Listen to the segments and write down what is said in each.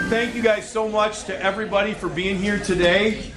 thank you guys so much to everybody for being here today.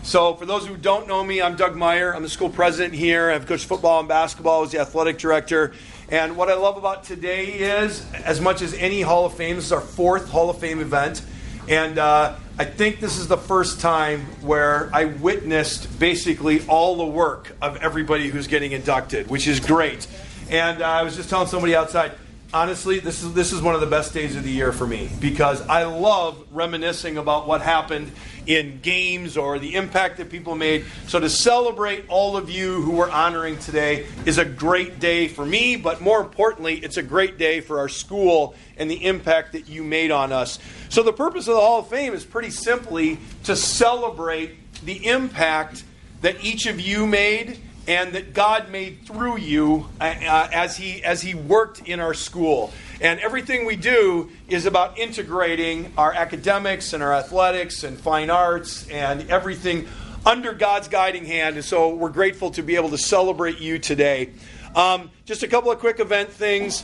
So for those who don't know me, I'm Doug Meyer. I'm the school president here. I've coached football and basketball. I was the athletic director. And what I love about today is, as much as any Hall of Fame, this is our 4th Hall of Fame event. And I think this is the first time where I witnessed basically all the work of everybody who's getting inducted, which is great. And I was just telling somebody outside, honestly, this is one of the best days of the year for me because I love reminiscing about what happened in games or the impact that people made. So to celebrate all of you who we're honoring today is a great day for me, but more importantly, it's a great day for our school and the impact that you made on us. So the purpose of the Hall of Fame is pretty simply to celebrate the impact that each of you made and that God made through you as He worked in our school. And everything we do is about integrating our academics and our athletics and fine arts and everything under God's guiding hand. And so we're grateful to be able to celebrate you today. Just a couple of quick event things.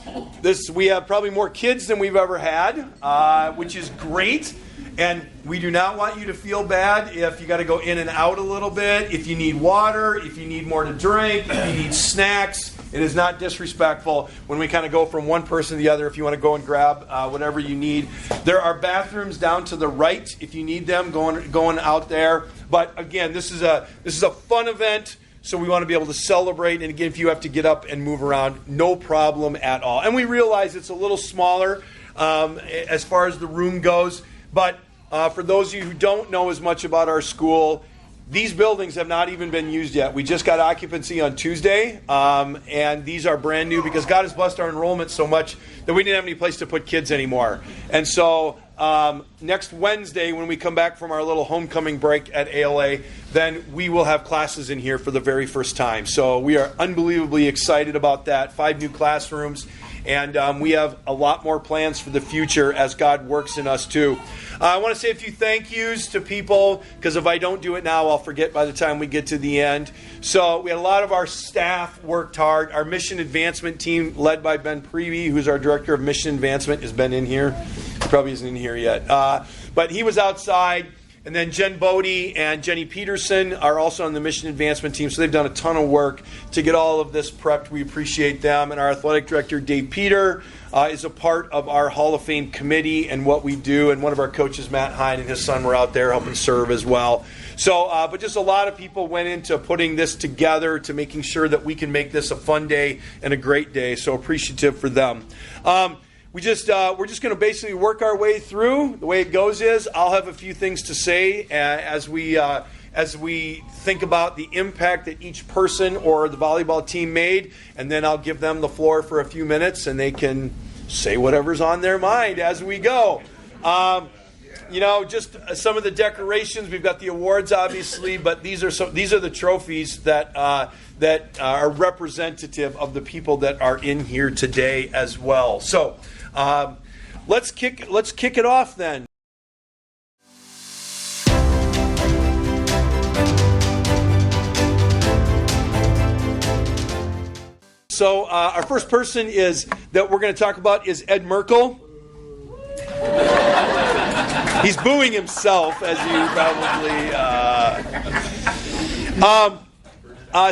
We have probably more kids than we've ever had, which is great. And we do not want you to feel bad if you got to go in and out a little bit, if you need water, if you need more to drink, if you need snacks. It is not disrespectful when we kind of go from one person to the other if you want to go and grab whatever you need. There are bathrooms down to the right if you need them going out there. But again, this is a fun event. So we want to be able to celebrate. And again, if you have to get up and move around, no problem at all. And we realize it's a little smaller as far as the room goes. But for those of you who don't know as much about our school, these buildings have not even been used yet. We just got occupancy on Tuesday, and these are brand new because God has blessed our enrollment so much that we didn't have any place to put kids anymore. And so next Wednesday, when we come back from our little homecoming break at ALA, then we will have classes in here for the very first time. So we are unbelievably excited about that. 5 new classrooms. And we have a lot more plans for the future as God works in us too. I want to say a few thank yous to people because if I don't do it now, I'll forget by the time we get to the end. So we had a lot of our staff worked hard. Our mission advancement team led by Ben Prevey, who's our director of mission advancement. Has Ben in here? Probably isn't in here yet. But he was outside. And then Jen Bodie and Jenny Peterson are also on the mission advancement team. So they've done a ton of work to get all of this prepped. We appreciate them. And our athletic director, Dave Peter, is a part of our Hall of Fame committee and what we do. And one of our coaches, Matt Hine, and his son were out there helping serve as well. So, but just a lot of people went into putting this together to making sure that we can make this a fun day and a great day. So appreciative for them. We're just going to basically work our way through. The way it goes is I'll have a few things to say as we think about the impact that each person or the volleyball team made, and then I'll give them the floor for a few minutes, and they can say whatever's on their mind as we go. Just some of the decorations. We've got the awards, obviously, but these are the trophies that are representative of the people that are in here today as well. So. Let's kick it off then. So our first person that we're going to talk about is Ed Merkel. He's booing himself, as you probably.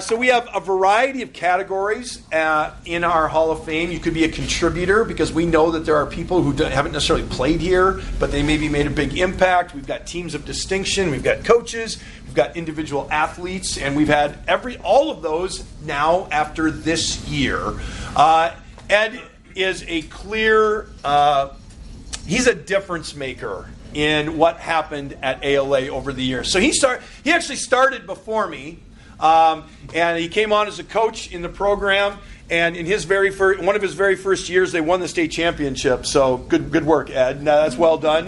So we have a variety of categories in our Hall of Fame. You could be a contributor because we know that there are people who haven't necessarily played here, but they maybe made a big impact. We've got teams of distinction. We've got coaches. We've got individual athletes. And we've had all of those now after this year. Ed is a clear, he's a difference maker in what happened at ALA over the years. So he actually started before me. And he came on as a coach in the program, and in one of his very first years, they won the state championship. So good work, Ed. That's well done.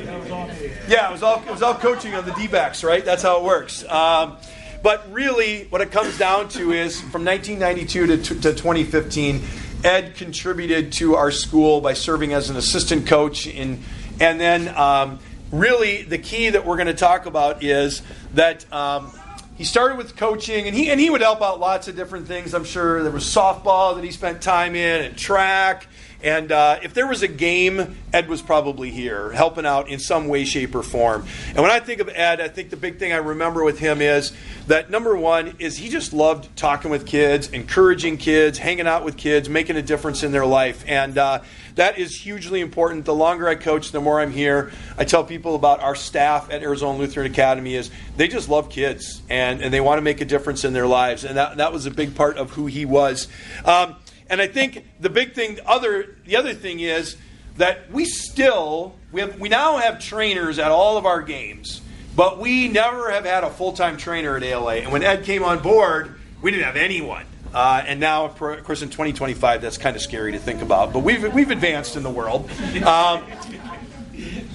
Yeah, it was all coaching on the D-backs, right? That's how it works. But really, what it comes down to is from 1992 to 2015, Ed contributed to our school by serving as an assistant coach, and then really the key that we're going to talk about is that. he started with coaching, and he would help out lots of different things. I'm sure there was softball that he spent time in, and track. And if there was a game, Ed was probably here, helping out in some way, shape, or form. And when I think of Ed, I think the big thing I remember with him is that, number one, is he just loved talking with kids, encouraging kids, hanging out with kids, making a difference in their life. And that is hugely important. The longer I coach, the more I'm here. I tell people about our staff at Arizona Lutheran Academy is they just love kids, and they want to make a difference in their lives. And that was a big part of who he was. And I think the big thing, the other thing is that we now have trainers at all of our games, but we never have had a full-time trainer at ALA. And when Ed came on board, we didn't have anyone. And now, of course, in 2025, that's kind of scary to think about. But we've advanced in the world.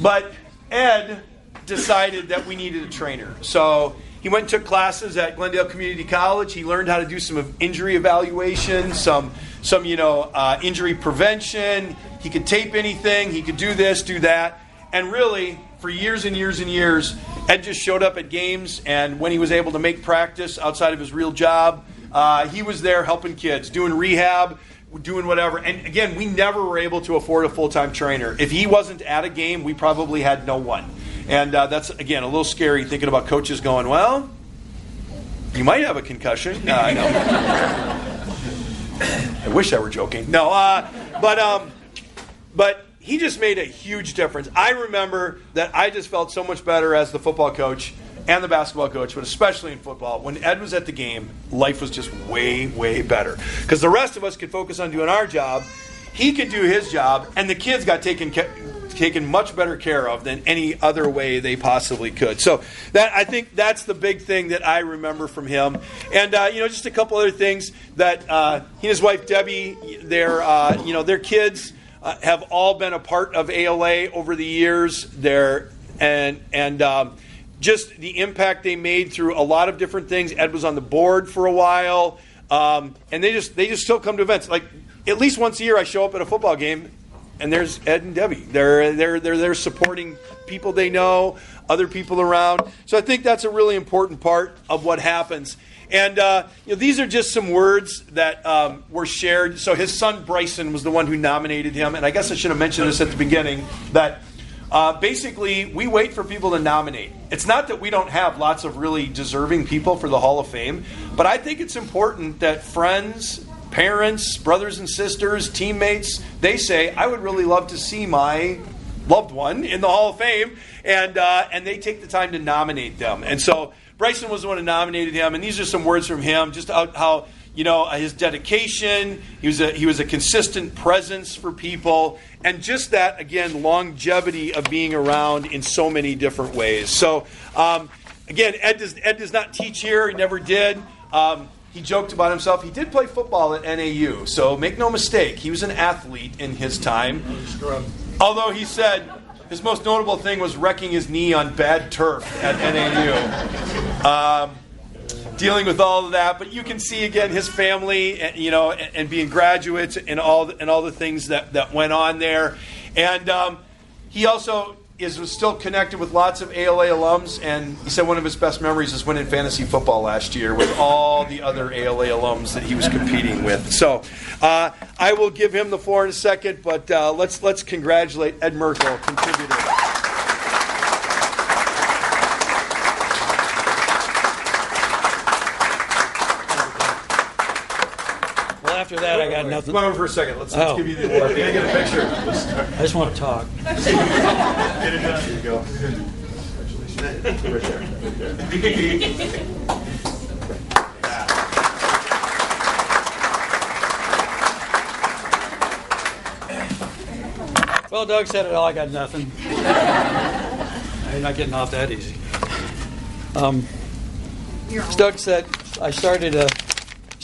But Ed decided that we needed a trainer. So he went and took classes at Glendale Community College. He learned how to do some injury evaluation, some injury prevention. He could tape anything. He could do this, do that. And really, for years and years and years, Ed just showed up at games. And when he was able to make practice outside of his real job, he was there helping kids, doing rehab, doing whatever. And again, we never were able to afford a full-time trainer. If he wasn't at a game, we probably had no one. And that's, again, a little scary thinking about coaches going, well, you might have a concussion. No, I know. I wish I were joking. No, but he just made a huge difference. I remember that I just felt so much better as the football coach and the basketball coach, but especially in football. When Ed was at the game, life was just way, way better. Because the rest of us could focus on doing our job. He could do his job, and the kids got taken much better care of than any other way they possibly could. So I think that's the big thing that I remember from him. And just a couple other things that he and his wife Debbie, their kids have all been a part of ALA over the years. Just the impact they made through a lot of different things. Ed was on the board for a while, and they just still come to events. Like at least once a year, I show up at a football game, and there's Ed and Debbie. They're supporting people they know, other people around. So I think that's a really important part of what happens. And these are just some words that were shared. So his son Bryson was the one who nominated him, and I guess I should have mentioned this at the beginning that. Basically, we wait for people to nominate. It's not that we don't have lots of really deserving people for the Hall of Fame, but I think it's important that friends, parents, brothers and sisters, teammates, they say, I would really love to see my loved one in the Hall of Fame, and they take the time to nominate them. And so Bryson was the one who nominated him, and these are some words from him, just how his dedication, he was a consistent presence for people, and just that, again, longevity of being around in so many different ways. So, again, Ed does not teach here. He never did. He joked about himself. He did play football at NAU, so make no mistake, he was an athlete in his time. Although he said his most notable thing was wrecking his knee on bad turf at NAU. Dealing with all of that, but you can see again his family, and being graduates and all the things that went on there, and he also was still connected with lots of ALA alums, and he said one of his best memories is winning fantasy football last year with all the other ALA alums that he was competing with. So I will give him the floor in a second, but let's congratulate Ed Merkel, contributor. After that, I got nothing. Come on over for a second. Let's give you the award. We're going to get a picture. I just want to talk. Get it done. Here you go. Well, Doug said it all. I got nothing. I'm not getting off that easy. As Doug said, I started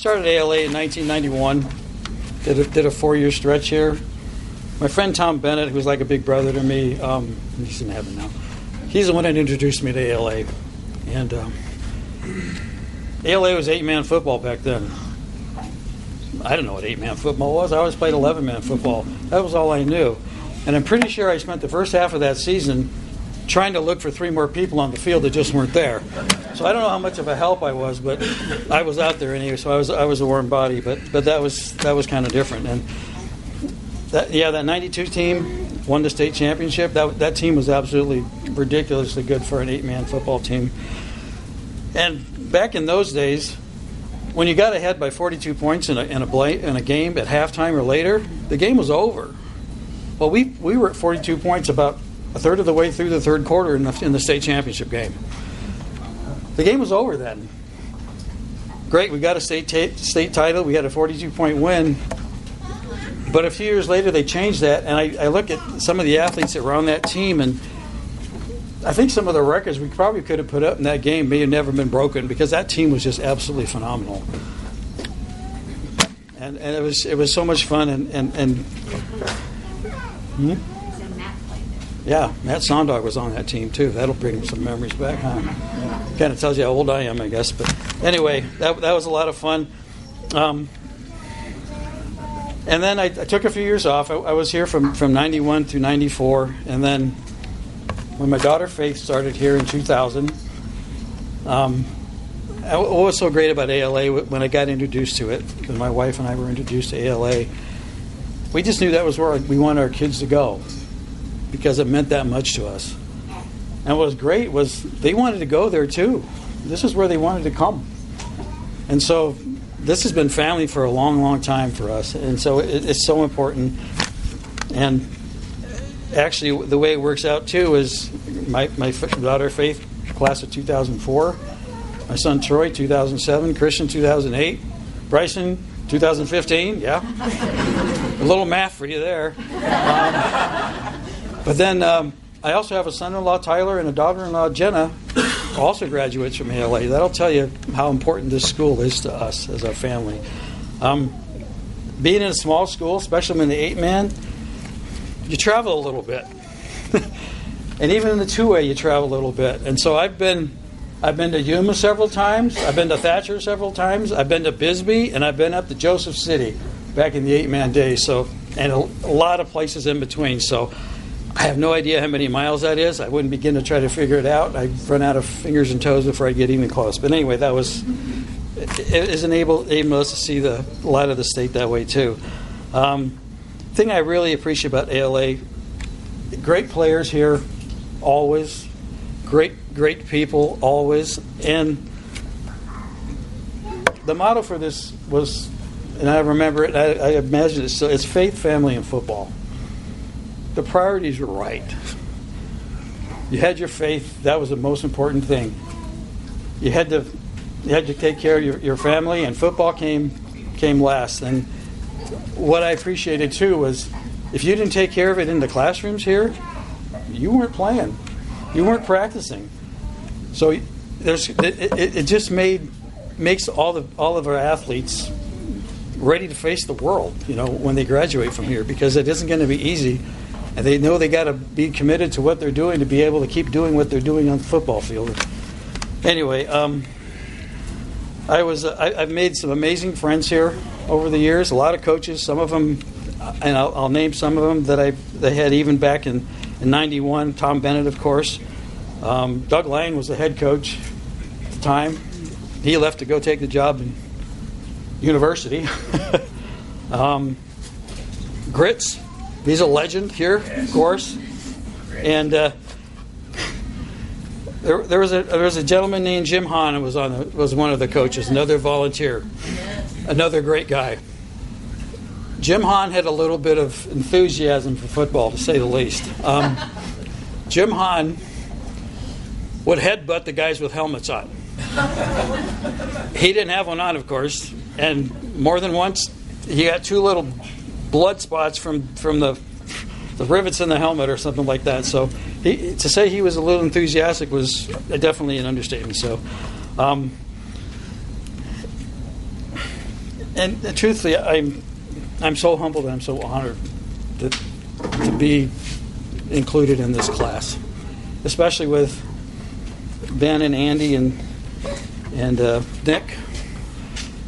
ALA in 1991. Did a 4-year stretch here. My friend Tom Bennett, who's like a big brother to me, he's in heaven now. He's the one that introduced me to ALA. And ALA was 8-man football back then. I didn't know what 8-man football was. I always played 11-man football. That was all I knew. And I'm pretty sure I spent the first half of that season trying to look for 3 more people on the field that just weren't there. So I don't know how much of a help I was, but I was out there anyway. So I was a warm body, but that was kind of different. And that '92 team won the state championship. That team was absolutely ridiculously good for an 8-man football team. And back in those days, when you got ahead by 42 points in a game at halftime or later, the game was over. Well, we were at 42 points about a third of the way through the third quarter in the state championship game. The game was over then. Great, we got a state title. We had a 42-point win. But a few years later, they changed that, and I look at some of the athletes that were on that team, and I think some of the records we probably could have put up in that game may have never been broken because that team was just absolutely phenomenal. And it was so much fun, and yeah, Matt Sondog was on that team too. That'll bring some memories back, huh? Kind of tells you how old I am, I guess. But anyway, that was a lot of fun. And then I took a few years off. I was here from 91 through 94, and then when my daughter Faith started here in 2000, what was so great about ALA when I got introduced to it, because my wife and I were introduced to ALA, we just knew that was where we wanted our kids to go because it meant that much to us. And what was great was they wanted to go there too. This is where they wanted to come. And so this has been family for a long, long time for us. And so it's so important. And actually, the way it works out too is my daughter Faith, class of 2004, my son Troy, 2007, Christian, 2008, Bryson, 2015. Yeah, a little math for you there. But then I also have a son-in-law Tyler and a daughter-in-law Jenna, also graduates from ALA. That'll tell you how important this school is to us as our family. Being in a small school, especially in the 8-man, you travel a little bit. And even in the 2A, you travel a little bit. And so I've been to Yuma several times. I've been to Thatcher several times. I've been to Bisbee, and I've been up to Joseph City back in the 8-man days. So, and a lot of places in between. So I have no idea how many miles that is. I wouldn't begin to try to figure it out. I'd run out of fingers and toes before I get even close. But anyway, it has enabled us to see a lot of the state that way too. Thing I really appreciate about ALA, great players here, always. Great people, always. And the motto for this was, and I remember it, I imagine it still, it's faith, family, and football. The priorities were right. You had your faith. That was the most important thing. You had to take care of your family, and football came last. And what I appreciated too was if you didn't take care of it in the classrooms here, you weren't playing. You weren't practicing. So it just makes all of our athletes ready to face the world, when they graduate from here, because it isn't going to be easy. And they know they got to be committed to what they're doing to be able to keep doing what they're doing on the football field. Anyway, I've made some amazing friends here over the years. A lot of coaches, some of them, and I'll name some of them that they had even back in 91. Tom Bennett, of course. Doug Lang was the head coach at the time. He left to go take the job in university. Grits. He's a legend here, of course. And there was a gentleman named Jim Hahn who was one of the coaches, another volunteer, another great guy. Jim Hahn had a little bit of enthusiasm for football, to say the least. Jim Hahn would headbutt the guys with helmets on. He didn't have one on, of course, and more than once he got 2 little blood spots from the rivets in the helmet or something like that. So to say he was a little enthusiastic was definitely an understatement. So, and truthfully, I'm so humbled and I'm so honored to be included in this class, especially with Ben and Andy and Nick.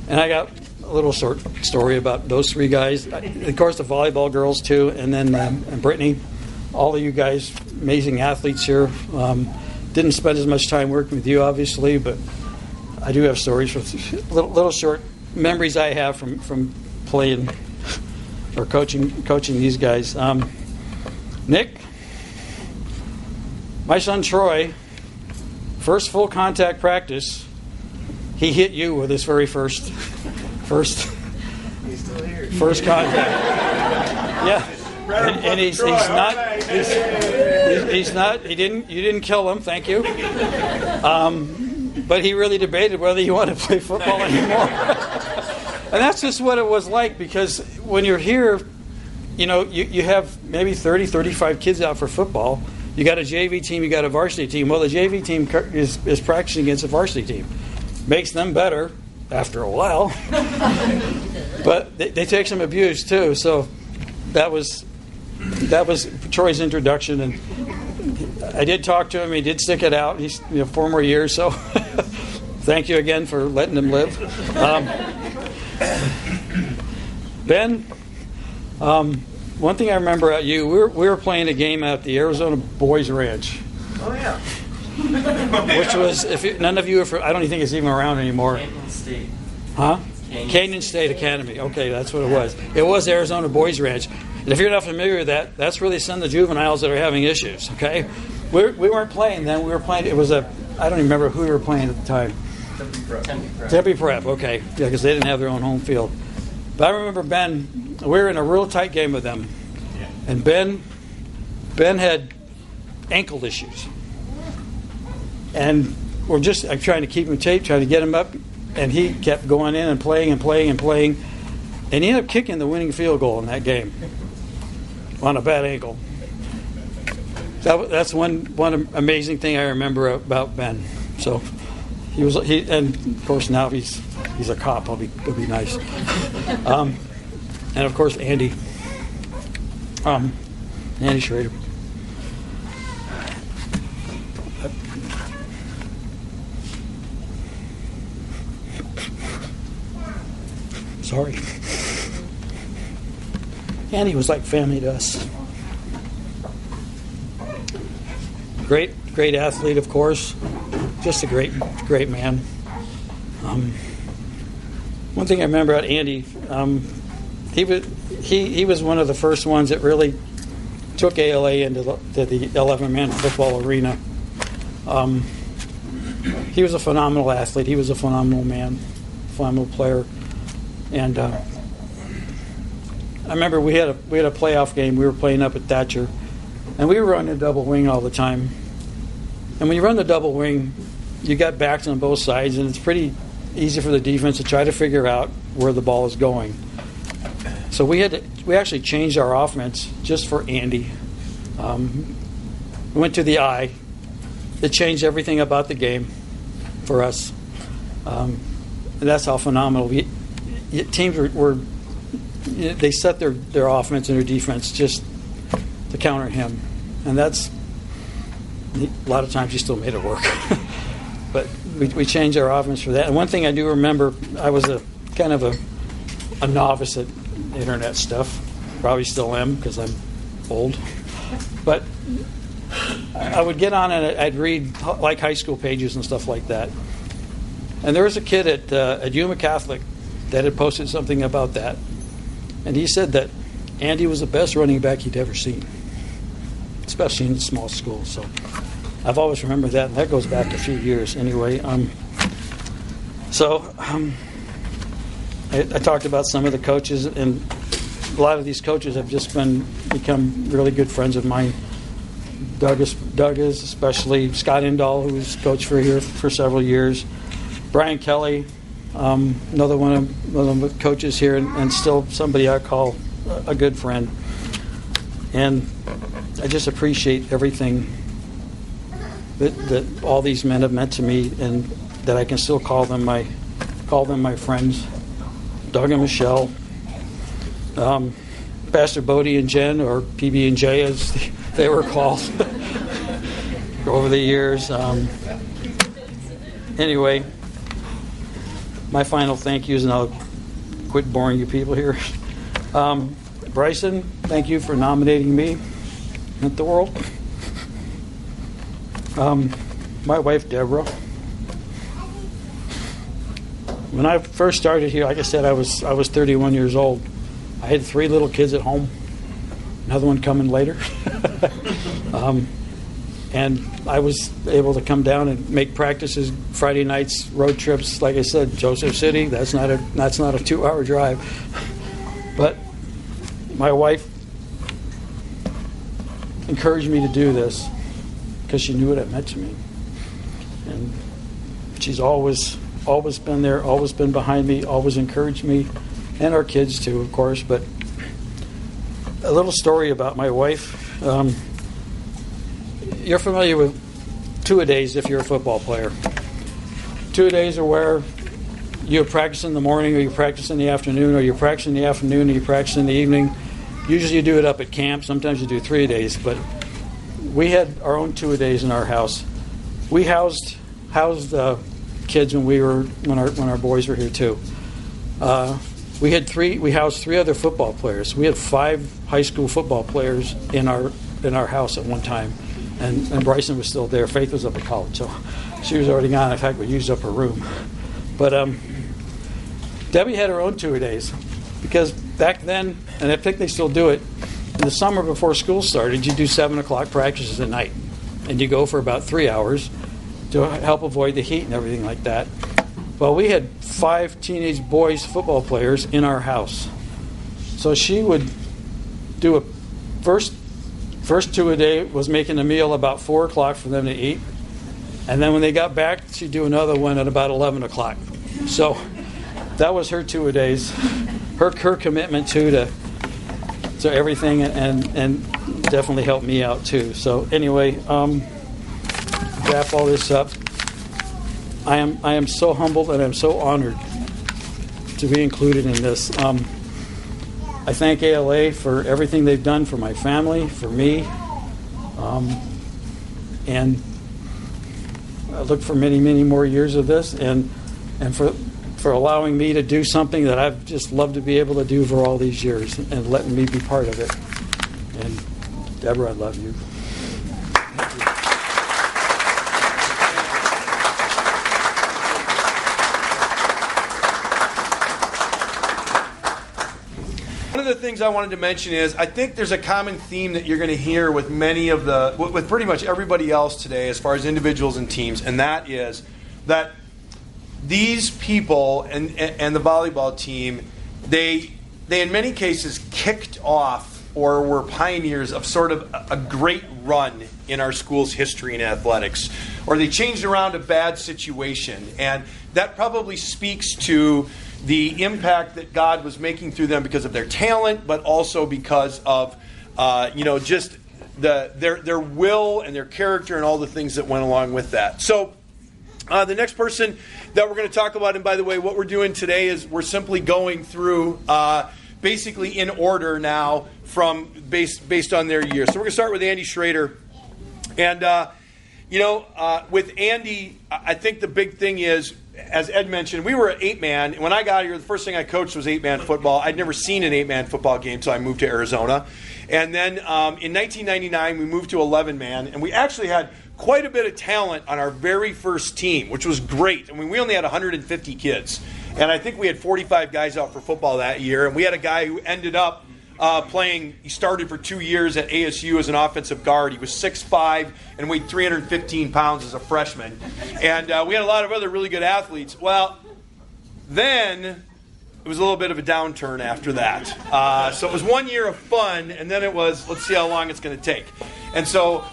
And I got a little short story about those 3 guys. Of course, the volleyball girls too, and then and Brittany. All of you guys, amazing athletes here. Didn't spend as much time working with you, obviously, but I do have stories, little short memories I have from playing or coaching these guys. Nick, my son Troy, first full contact practice, he hit you with his very first contact. Yeah. And he's not. You didn't kill him. Thank you. But he really debated whether he wanted to play football anymore. And that's just what it was like, because when you're here, you have maybe 30, 35 kids out for football. You got a JV team, you got a varsity team. Well, the JV team is practicing against a varsity team. Makes them better after a while. But they take some abuse too. So that was Troy's introduction, and I did talk to him. He did stick it out. He's 4 more years, so thank you again for letting him live. Ben, one thing I remember at you, we were playing a game at the Arizona Boys Ranch. Oh yeah. Which was, none of you are I don't even think it's even around anymore. Canyon State. Huh? Canyon State Academy. Okay, that's what it was. It was Arizona Boys Ranch. And if you're not familiar with that, that's where they send the juveniles that are having issues, okay? We weren't playing then. We were playing, I don't even remember who we were playing at the time. Tempe Prep, okay. Yeah, because they didn't have their own home field. But I remember Ben, we were in a real tight game with them. And Ben had ankle issues. And we're just trying to keep him taped, trying to get him up. And he kept going in and playing. And he ended up kicking the winning field goal in that game on a bad ankle. That's one amazing thing I remember about Ben. So and of course now he's a cop. He'll be nice. And of course Andy Schrader. Sorry. Andy was like family to us. Great athlete, of course. Just a great man. One thing I remember about Andy, he was one of the first ones that really took ALA into the 11-man football arena. He was a phenomenal athlete. He was a phenomenal man, phenomenal player. And I remember we had a playoff game. We were playing up at Thatcher, and we were running a double wing all the time. And when you run the double wing, you got backs on both sides, and it's pretty easy for the defense to try to figure out where the ball is going. So we actually changed our offense just for Andy. We went to the I. It changed everything about the game for us. And that's how phenomenal teams were. They set their offense and their defense just to counter him, and that's a lot of times he still made it work. But we changed our offense for that. And one thing I do remember, I was a kind of a novice at internet stuff. Probably still am because I'm old. But I would get on and I'd read like high school pages and stuff like that. And there was a kid at Yuma Catholic that had posted something about that. And he said that Andy was the best running back he'd ever seen, especially in a small school. So I've always remembered that, and that goes back a few years anyway. I talked about some of the coaches, and a lot of these coaches have just become really good friends of mine. Doug is especially Scott Indall, who's coached here for several years. Brian Kelly, another one of the coaches here, and still somebody I call a good friend. And I just appreciate everything that all these men have meant to me, and that I can still call them my friends. Doug and Michelle, Pastor Bodie and Jen, or PB and J as they were called over the years. Anyway, my final thank yous, and I'll quit boring you people here. Bryson, thank you for nominating me at the World. my wife, Deborah. When I first started here, like I said, I was 31 years old. I had 3 little kids at home. Another one coming later. And I was able to come down and make practices Friday nights, road trips. Like I said, Joseph City. That's not a 2-hour drive. But my wife encouraged me to do this because she knew what it meant to me, and she's always been there, always been behind me, always encouraged me, and our kids too, of course. But a little story about my wife. You're familiar with two-a-days if you're a football player. Two-a-days are where you practice in the morning, or you practice in the afternoon, or you practice in the afternoon, or you practice in the evening. Usually you do it up at camp. Sometimes you do 3-a-days, but we had our own 2-a-days in our house. We housed kids when our boys were here too. We housed 3 other football players. We had 5 high school football players in our house at one time. And Bryson was still there. Faith was up at college, so she was already gone. In fact, we used up her room. But Debbie had her own 2-a-days because back then, and I think they still do it, in the summer before school started, you do 7 o'clock practices at night. And you go for about 3 hours to help avoid the heat and everything like that. Well, we had 5 teenage boys football players in our house. So she would do a first 2-a-day was making a meal about 4 o'clock for them to eat. And then when they got back, she'd do another one at about 11 o'clock. So that was her 2-a-days. Her commitment to everything, and definitely helped me out too. So anyway, wrap all this up. I am so humbled and I'm so honored to be included in this. I thank ALA for everything they've done for my family, for me, and I look for many, many more years of this, and for allowing me to do something that I've just loved to be able to do for all these years, and letting me be part of it. And Deborah, I love you. One of the things I wanted to mention is I think there's a common theme that you're going to hear with with pretty much everybody else today as far as individuals and teams, and that is that these people and the volleyball team, they in many cases kicked off or were pioneers of sort of a great run in our school's history in athletics, or they changed around a bad situation, and that probably speaks to the impact that God was making through them because of their talent, but also because of just their will and their character and all the things that went along with that. So the next person that we're going to talk about, and by the way, what we're doing today is we're simply going through basically in order now from based on their year. So we're going to start with Andy Schrader. And with Andy, I think the big thing is, as Ed mentioned, we were an 8-man. When I got here, the first thing I coached was 8-man football. I'd never seen an 8-man football game until I moved to Arizona. And then in 1999, we moved to 11-man, and we actually had quite a bit of talent on our very first team, which was great. I mean, we only had 150 kids, and I think we had 45 guys out for football that year. And we had a guy who ended up playing. He started for 2 years at ASU as an offensive guard. He was 6'5" and weighed 315 pounds as a freshman. And we had a lot of other really good athletes. Well, then it was a little bit of a downturn after that. So it was 1 year of fun, and then it was, let's see how long it's going to take. And so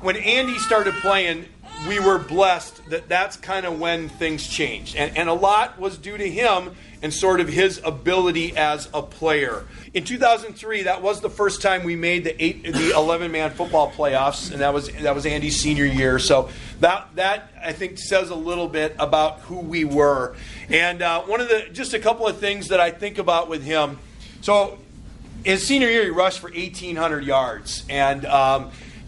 when Andy started playing, we were blessed that that's kind of when things changed. And a lot was due to him and sort of his ability as a player. In 2003, that was the first time we made the 11-man football playoffs, and that was Andy's senior year. So that I think says a little bit about who we were. And just a couple of things that I think about with him. So his senior year, he rushed for 1,800 yards, and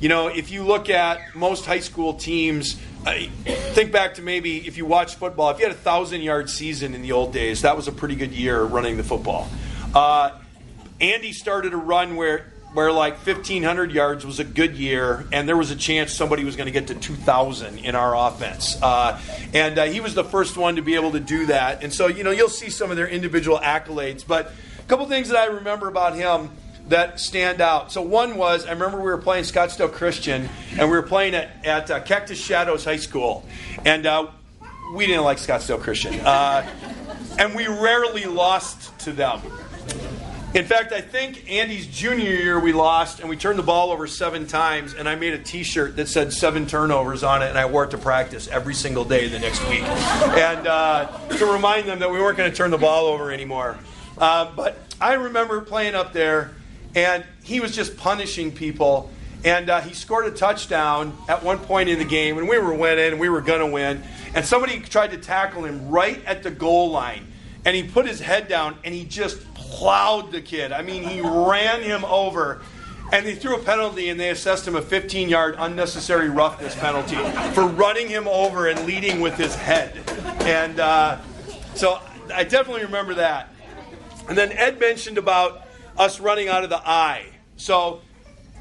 if you look at most high school teams, think back to maybe if you watch football, if you had a 1,000-yard season in the old days, that was a pretty good year running the football. Andy started a run where where like 1,500 yards was a good year, and there was a chance somebody was going to get to 2,000 in our offense. And he was the first one to be able to do that. And so, you'll see some of their individual accolades. But a couple things that I remember about him that stand out. So one was, I remember we were playing Scottsdale Christian, and we were playing at Cactus Shadows High School. And we didn't like Scottsdale Christian. And we rarely lost to them. In fact, I think Andy's junior year we lost, and we turned the ball over 7 times, and I made a T-shirt that said 7 turnovers on it, and I wore it to practice every single day the next week. And to remind them that we weren't going to turn the ball over anymore. But I remember playing up there, and he was just punishing people. And he scored a touchdown at one point in the game, and we were winning, and we were going to win. And somebody tried to tackle him right at the goal line. And he put his head down, and he just plowed the kid. I mean, he ran him over. And they threw a penalty, and they assessed him a 15-yard unnecessary roughness penalty for running him over and leading with his head. And so I definitely remember that. And then Ed mentioned about us running out of the I. So,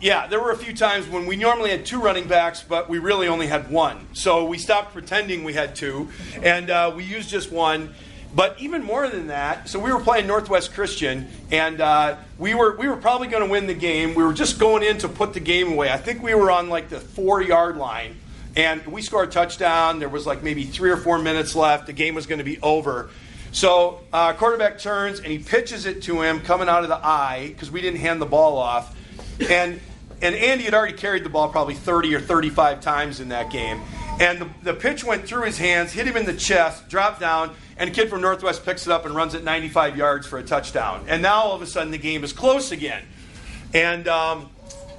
yeah, there were a few times when we normally had 2 running backs, but we really only had 1. So we stopped pretending we had 2, and we used just 1. But even more than that, so we were playing Northwest Christian, and we were probably going to win the game. We were just going in to put the game away. I think we were on like the 4-yard line, and we scored a touchdown. There was like maybe 3 or 4 minutes left. The game was going to be over. So quarterback turns, and he pitches it to him coming out of the I, because we didn't hand the ball off. And Andy had already carried the ball probably 30 or 35 times in that game. And the pitch went through his hands, hit him in the chest, dropped down, and a kid from Northwest picks it up and runs it 95 yards for a touchdown. And now all of a sudden the game is close again. And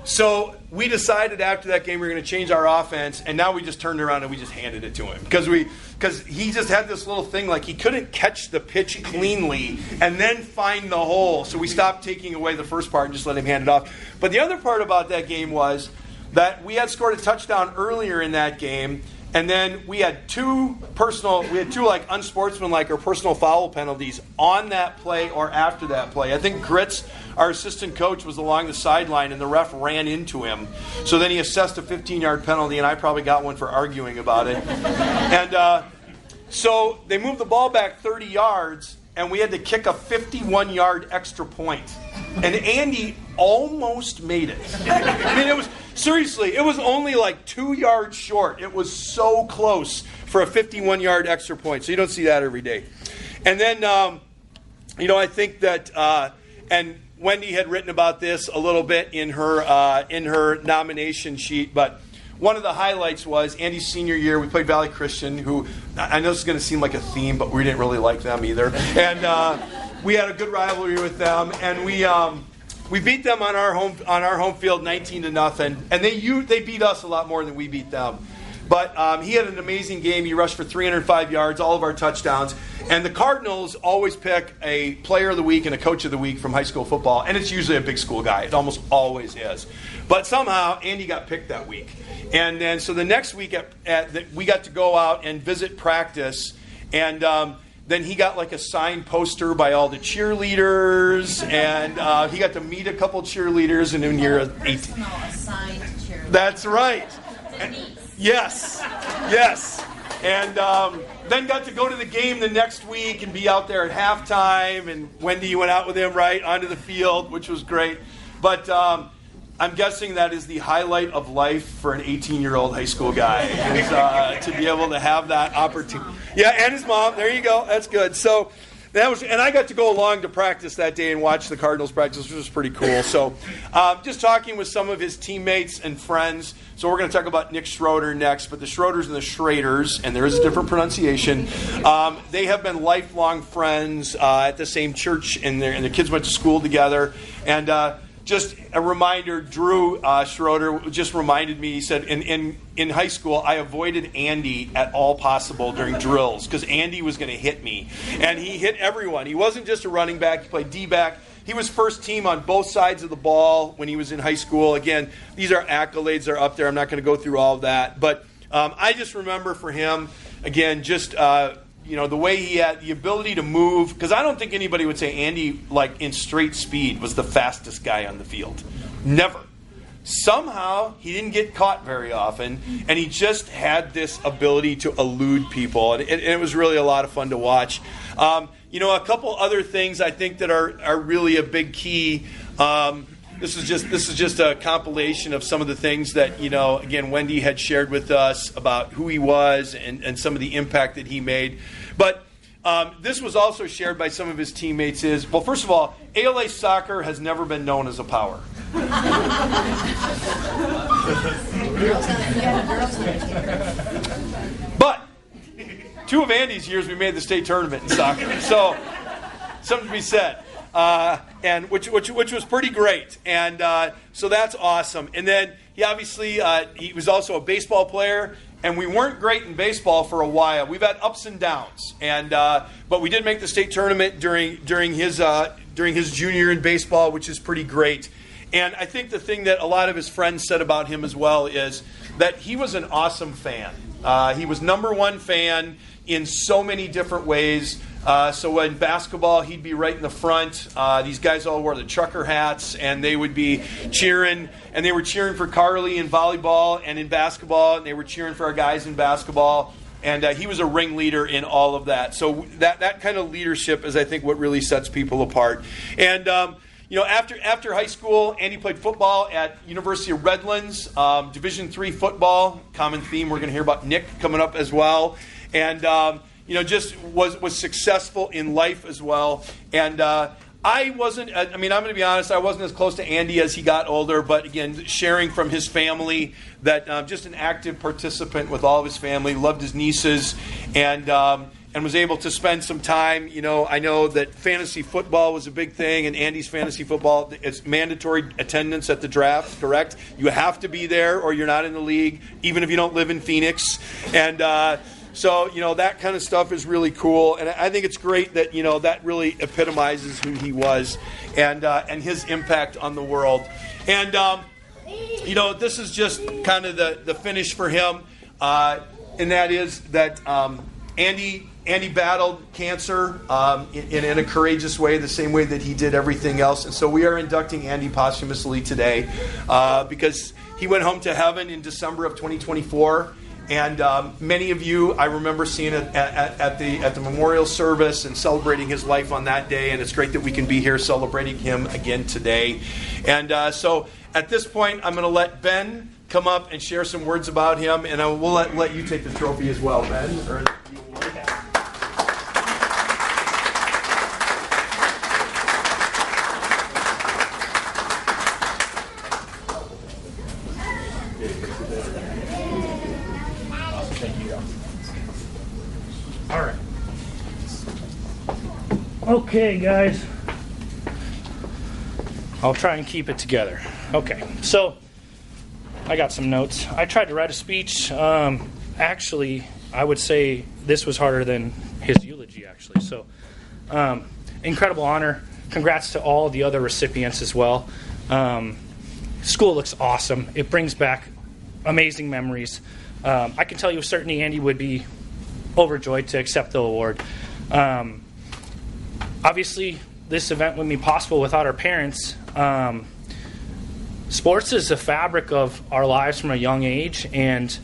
so we decided after that game we were going to change our offense, and now we just turned around and we just handed it to him. Because he just had this little thing like he couldn't catch the pitch cleanly and then find the hole. So we stopped taking away the first part and just let him hand it off. But the other part about that game was that we had scored a touchdown earlier in that game, and then we had two like unsportsmanlike or personal foul penalties on that play or after that play. I think Gritz, our assistant coach, was along the sideline and the ref ran into him. So then he assessed a 15-yard penalty, and I probably got one for arguing about it. And so they moved the ball back 30 yards, and we had to kick a 51-yard extra point. And Andy almost made it. I mean, it was only like 2 yards short. It was so close for a 51-yard extra point. So you don't see that every day. And then, I think that, and Wendy had written about this a little bit in her nomination sheet, but one of the highlights was Andy's senior year. We played Valley Christian, who I know this is going to seem like a theme, but we didn't really like them either. And we had a good rivalry with them, and we beat them on our home field 19-0, and they beat us a lot more than we beat them. But he had an amazing game. He rushed for 305 yards, all of our touchdowns. And the Cardinals always pick a player of the week and a coach of the week from high school football, and it's usually a big school guy. It almost always is. But somehow Andy got picked that week. And then so the next week we got to go out and visit practice, and then he got like a signed poster by all the cheerleaders, and he got to meet a couple cheerleaders. And when you're 18, assigned cheerleader. That's right. Yes. And then got to go to the game the next week and be out there at halftime. And Wendy went out with him right onto the field, which was great. But I'm guessing that is the highlight of life for an 18-year-old high school guy, is to be able to have that opportunity. Yeah, and his mom. There you go. That's good. So and I got to go along to practice that day and watch the Cardinals practice, which was pretty cool. So just talking with some of his teammates and friends. So we're going to talk about Nick Schroeder next, but the Schroeders and the Schraders, and there is a different pronunciation, they have been lifelong friends at the same church, and their kids went to school together. And just a reminder, Drew Schroeder just reminded me, he said, in high school, I avoided Andy at all possible during drills because Andy was going to hit me. And he hit everyone. He wasn't just a running back. He played D-back. He was first team on both sides of the ball when he was in high school. Again, these are accolades that are up there. I'm not going to go through all of that. But I just remember for him, again, just the way he had the ability to move, because I don't think anybody would say Andy, like in straight speed, was the fastest guy on the field. Never. Somehow, he didn't get caught very often, and he just had this ability to elude people, and it was really a lot of fun to watch. A couple other things I think that are really a big key. This is just a compilation of some of the things that, again, Wendy had shared with us about who he was and some of the impact that he made. But this was also shared by some of his teammates. Well, first of all, ALA soccer has never been known as a power. But 2 of Andy's years, we made the state tournament in soccer. So, something to be said. And which was pretty great. And so that's awesome. And then he obviously he was also a baseball player. And we weren't great in baseball for a while. We've had ups and downs, but we did make the state tournament during his junior year in baseball, which is pretty great. And I think the thing that a lot of his friends said about him as well is that he was an awesome fan. He was number one fan in so many different ways. So in basketball, he'd be right in the front. These guys all wore the trucker hats, and they would be cheering. And they were cheering for Carly in volleyball and in basketball, and they were cheering for our guys in basketball. And he was a ringleader in all of that. So that kind of leadership is, I think, what really sets people apart. And after high school, Andy played football at University of Redlands, Division III football. Common theme. We're going to hear about Nick coming up as well. And just was successful in life as well. And I'm going to be honest, I wasn't as close to Andy as he got older, but again, sharing from his family, that just an active participant with all of his family, loved his nieces, and was able to spend some time. I know that fantasy football was a big thing, and Andy's fantasy football, it's mandatory attendance at the draft, correct? You have to be there or you're not in the league, even if you don't live in Phoenix. And so, that kind of stuff is really cool. And I think it's great that, that really epitomizes who he was and his impact on the world. And, this is just kind of the finish for him. And that is that Andy battled cancer in a courageous way, the same way that he did everything else. And so we are inducting Andy posthumously today because he went home to heaven in December of 2024. And many of you, I remember seeing it at the memorial service and celebrating his life on that day. And it's great that we can be here celebrating him again today. And so at this point, I'm going to let Ben come up and share some words about him. And we'll let you take the trophy as well, Ben. Or the award. All right. Okay, guys. I'll try and keep it together. Okay, so I got some notes. I tried to write a speech. Actually, I would say this was harder than his eulogy, actually. So, incredible honor. Congrats to all the other recipients as well. School looks awesome. It brings back amazing memories. I can tell you with certainty Andy would be overjoyed to accept the award. Obviously, this event wouldn't be possible without our parents. Sports is the fabric of our lives from a young age, and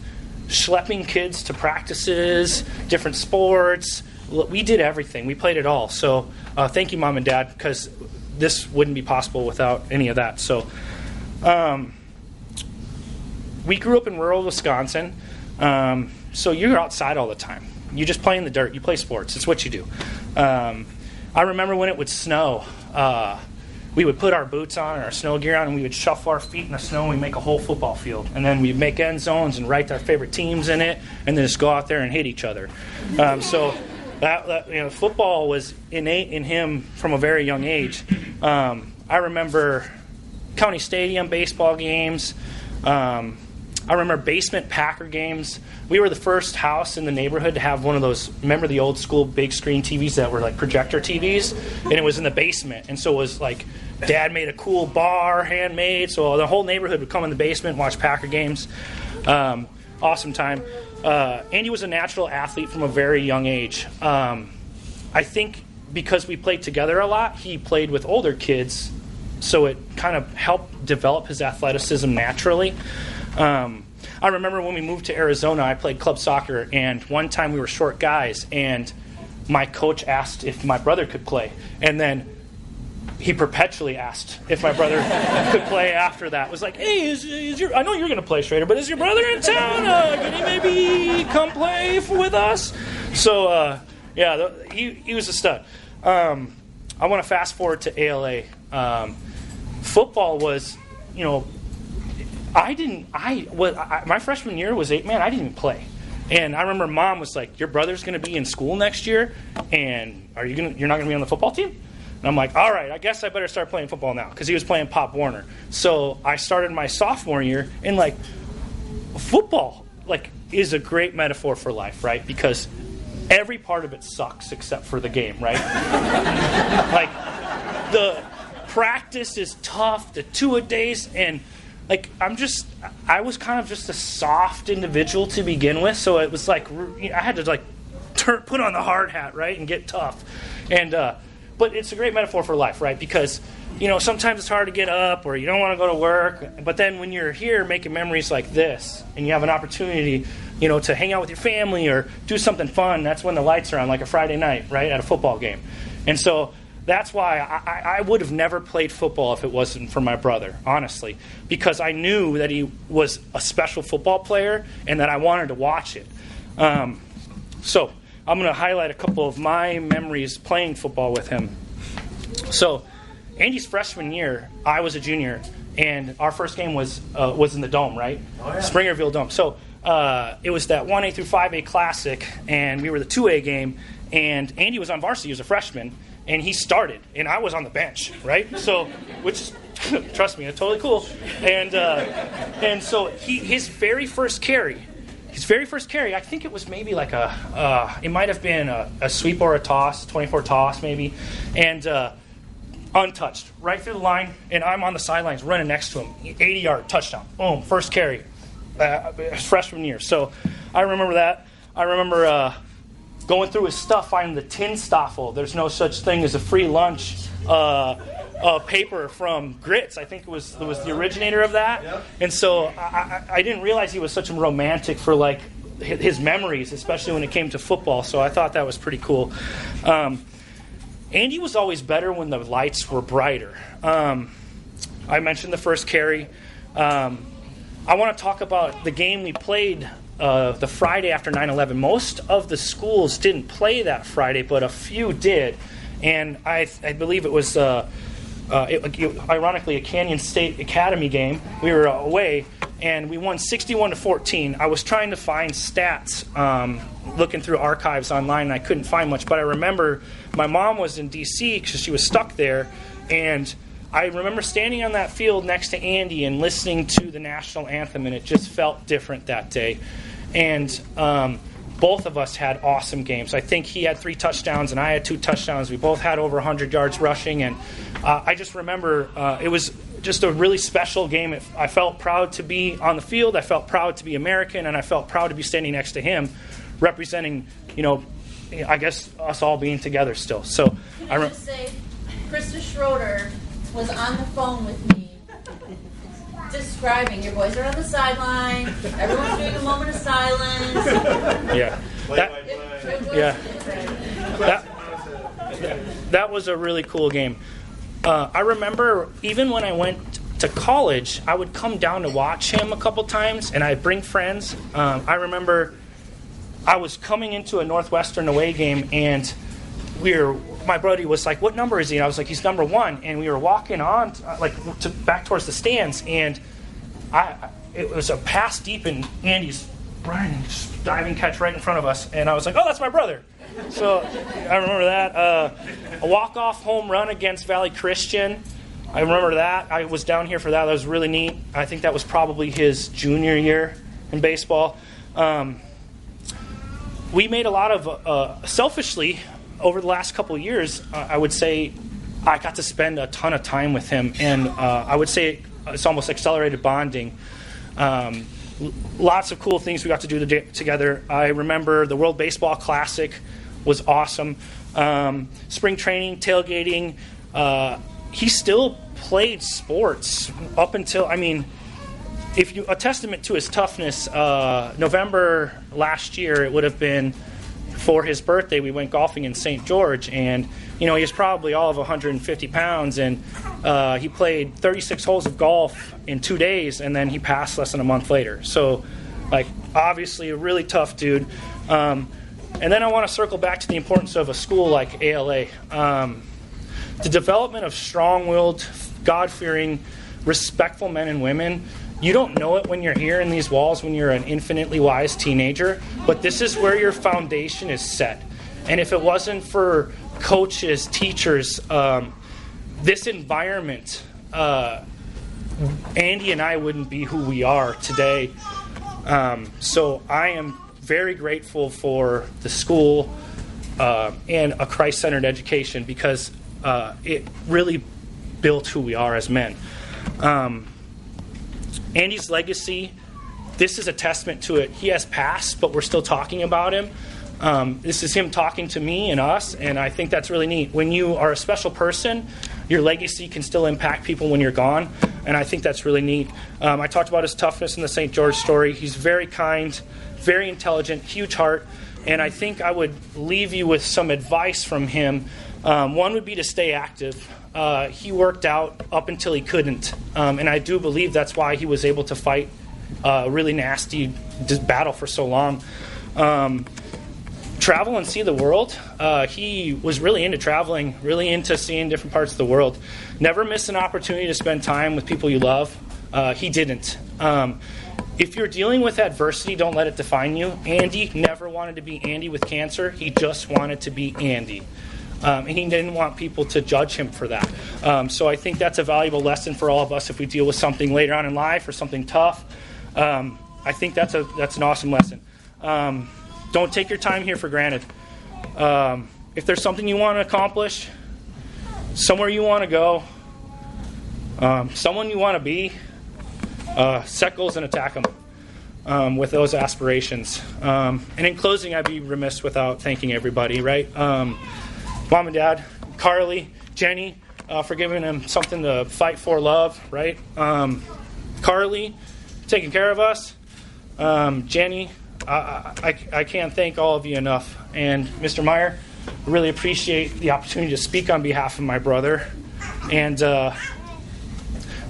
schlepping kids to practices, different sports, we did everything. We played it all. So thank you, Mom and Dad, because this wouldn't be possible without any of that. So we grew up in rural Wisconsin, so you're outside all the time. You just play in the dirt. You play sports. It's what you do. I remember when it would snow, we would put our boots on and our snow gear on, and we would shuffle our feet in the snow and we'd make a whole football field. And then we'd make end zones and write our favorite teams in it, and then just go out there and hit each other. So that football was innate in him from a very young age. I remember county stadium baseball games. I remember basement Packer games. We were the first house in the neighborhood to have one of those, remember the old school big screen TVs that were like projector TVs? And it was in the basement. And so it was like, Dad made a cool bar, handmade. So the whole neighborhood would come in the basement and watch Packer games. Awesome time. Andy was a natural athlete from a very young age. I think because we played together a lot, he played with older kids so it kind of helped develop his athleticism naturally. I remember when we moved to Arizona, I played club soccer, and one time we were short guys, and my coach asked if my brother could play, and then he perpetually asked if my brother could play after that. It was like, hey, I know you're going to play, Schrader, but is your brother in town? Can he maybe come play with us? So, he was a stud. I want to fast forward to ALA. Football was, my freshman year was I didn't even play. And I remember Mom was like, your brother's going to be in school next year, and you're not going to be on the football team? And I'm like, all right, I guess I better start playing football now, because he was playing Pop Warner. So I started my sophomore year, and football is a great metaphor for life, right? Because every part of it sucks except for the game, right? The practice is tough, the two-a-days, and I was kind of just a soft individual to begin with, so it was I had to put on the hard hat, right, and get tough. And but it's a great metaphor for life, right? Because sometimes it's hard to get up, or you don't want to go to work. But then when you're here making memories like this, and you have an opportunity, to hang out with your family or do something fun, that's when the lights are on, like a Friday night, right, at a football game. And so that's why I would have never played football if it wasn't for my brother, honestly, because I knew that he was a special football player and that I wanted to watch it. So I'm going to highlight a couple of my memories playing football with him. So Andy's freshman year, I was a junior, and our first game was in the Dome, right? Oh, yeah. Springerville Dome. So it was that 1A through 5A Classic, and we were the 2A game, and Andy was on varsity. He was a freshman, and he started, and I was on the bench, right? So, which is, trust me, it's totally cool. And so his very first carry, I think it was maybe it might have been a sweep or a toss, 24 toss maybe, and untouched, right through the line, and I'm on the sidelines running next to him, 80-yard touchdown, boom, first carry, freshman year. So I remember that. I remember going through his stuff, finding the tin stoffel. There's no such thing as a free lunch paper from Grits. I think it was the originator of that. Yep. And so I didn't realize he was such a romantic for his memories, especially when it came to football. So I thought that was pretty cool. Andy was always better when the lights were brighter. I mentioned the first carry. I want to talk about the game we played the Friday after 9/11. Most of the schools didn't play that Friday, but a few did. And I believe it was, ironically, a Canyon State Academy game. We were away, and we won 61-14. I was trying to find stats, looking through archives online, and I couldn't find much. But I remember my mom was in D.C. because she was stuck there, and I remember standing on that field next to Andy and listening to the national anthem, and it just felt different that day. And both of us had awesome games. I think he had 3 touchdowns and I had 2 touchdowns. We both had over 100 yards rushing, and I just remember it was just a really special game. I felt proud to be on the field. I felt proud to be American, and I felt proud to be standing next to him, representing, I guess us all being together still. So Can I just say, Krista Schroeder was on the phone with me describing your boys are on the sideline, everyone's doing a moment of silence. Yeah. That was a really cool game. I remember even when I went to college, I would come down to watch him a couple times, and I'd bring friends. I remember I was coming into a Northwestern away game, and my buddy was like, what number is he? And I was like, he's number 1. And we were walking on back towards the stands, and it was a pass deep, and Andy's running, just diving catch right in front of us. And I was like, oh, that's my brother. So I remember that. A walk-off home run against Valley Christian. I remember that. I was down here for that. That was really neat. I think that was probably his junior year in baseball. We made a lot of, selfishly, over the last couple of years, I would say I got to spend a ton of time with him, and I would say it's almost accelerated bonding. Lots of cool things we got to do together. I remember the World Baseball Classic was awesome. Spring training, tailgating. He still played sports up until, if you a testament to his toughness, November last year, it would have been for his birthday, we went golfing in St. George, and he was probably all of 150 pounds, and he played 36 holes of golf in 2 days, and then he passed less than a month later. So, obviously a really tough dude. And then I want to circle back to the importance of a school like ALA. The development of strong-willed, God-fearing, respectful men and women. You don't know it when you're here in these walls when you're an infinitely wise teenager, but this is where your foundation is set. And if it wasn't for coaches, teachers, this environment, Andy and I wouldn't be who we are today. So I am very grateful for the school and a Christ-centered education because it really built who we are as men. Andy's legacy, this is a testament to it. He has passed, but we're still talking about him. This is him talking to me and us, and I think that's really neat. When you are a special person, your legacy can still impact people when you're gone, and I think that's really neat. I talked about his toughness in the St. George story. He's very kind, very intelligent, huge heart, and I think I would leave you with some advice from him. One would be to stay active. He worked out up until he couldn't, and I do believe that's why he was able to fight a really nasty battle for so long. Travel and see the world. He was really into traveling, really into seeing different parts of the world. Never miss an opportunity to spend time with people you love. He didn't. If you're dealing with adversity, don't let it define you. Andy never wanted to be Andy with cancer. He just wanted to be Andy. And he didn't want people to judge him for that. So I think that's a valuable lesson for all of us if we deal with something later on in life or something tough. I think that's an awesome lesson. Don't take your time here for granted. If there's something you want to accomplish, somewhere you want to go, someone you want to be, set goals and attack them with those aspirations. And in closing, I'd be remiss without thanking everybody, right? Mom and Dad, Carly, Jenny, for giving him something to fight for, love, right? Carly, taking care of us. Jenny, I can't thank all of you enough. And Mr. Meyer, really appreciate the opportunity to speak on behalf of my brother. And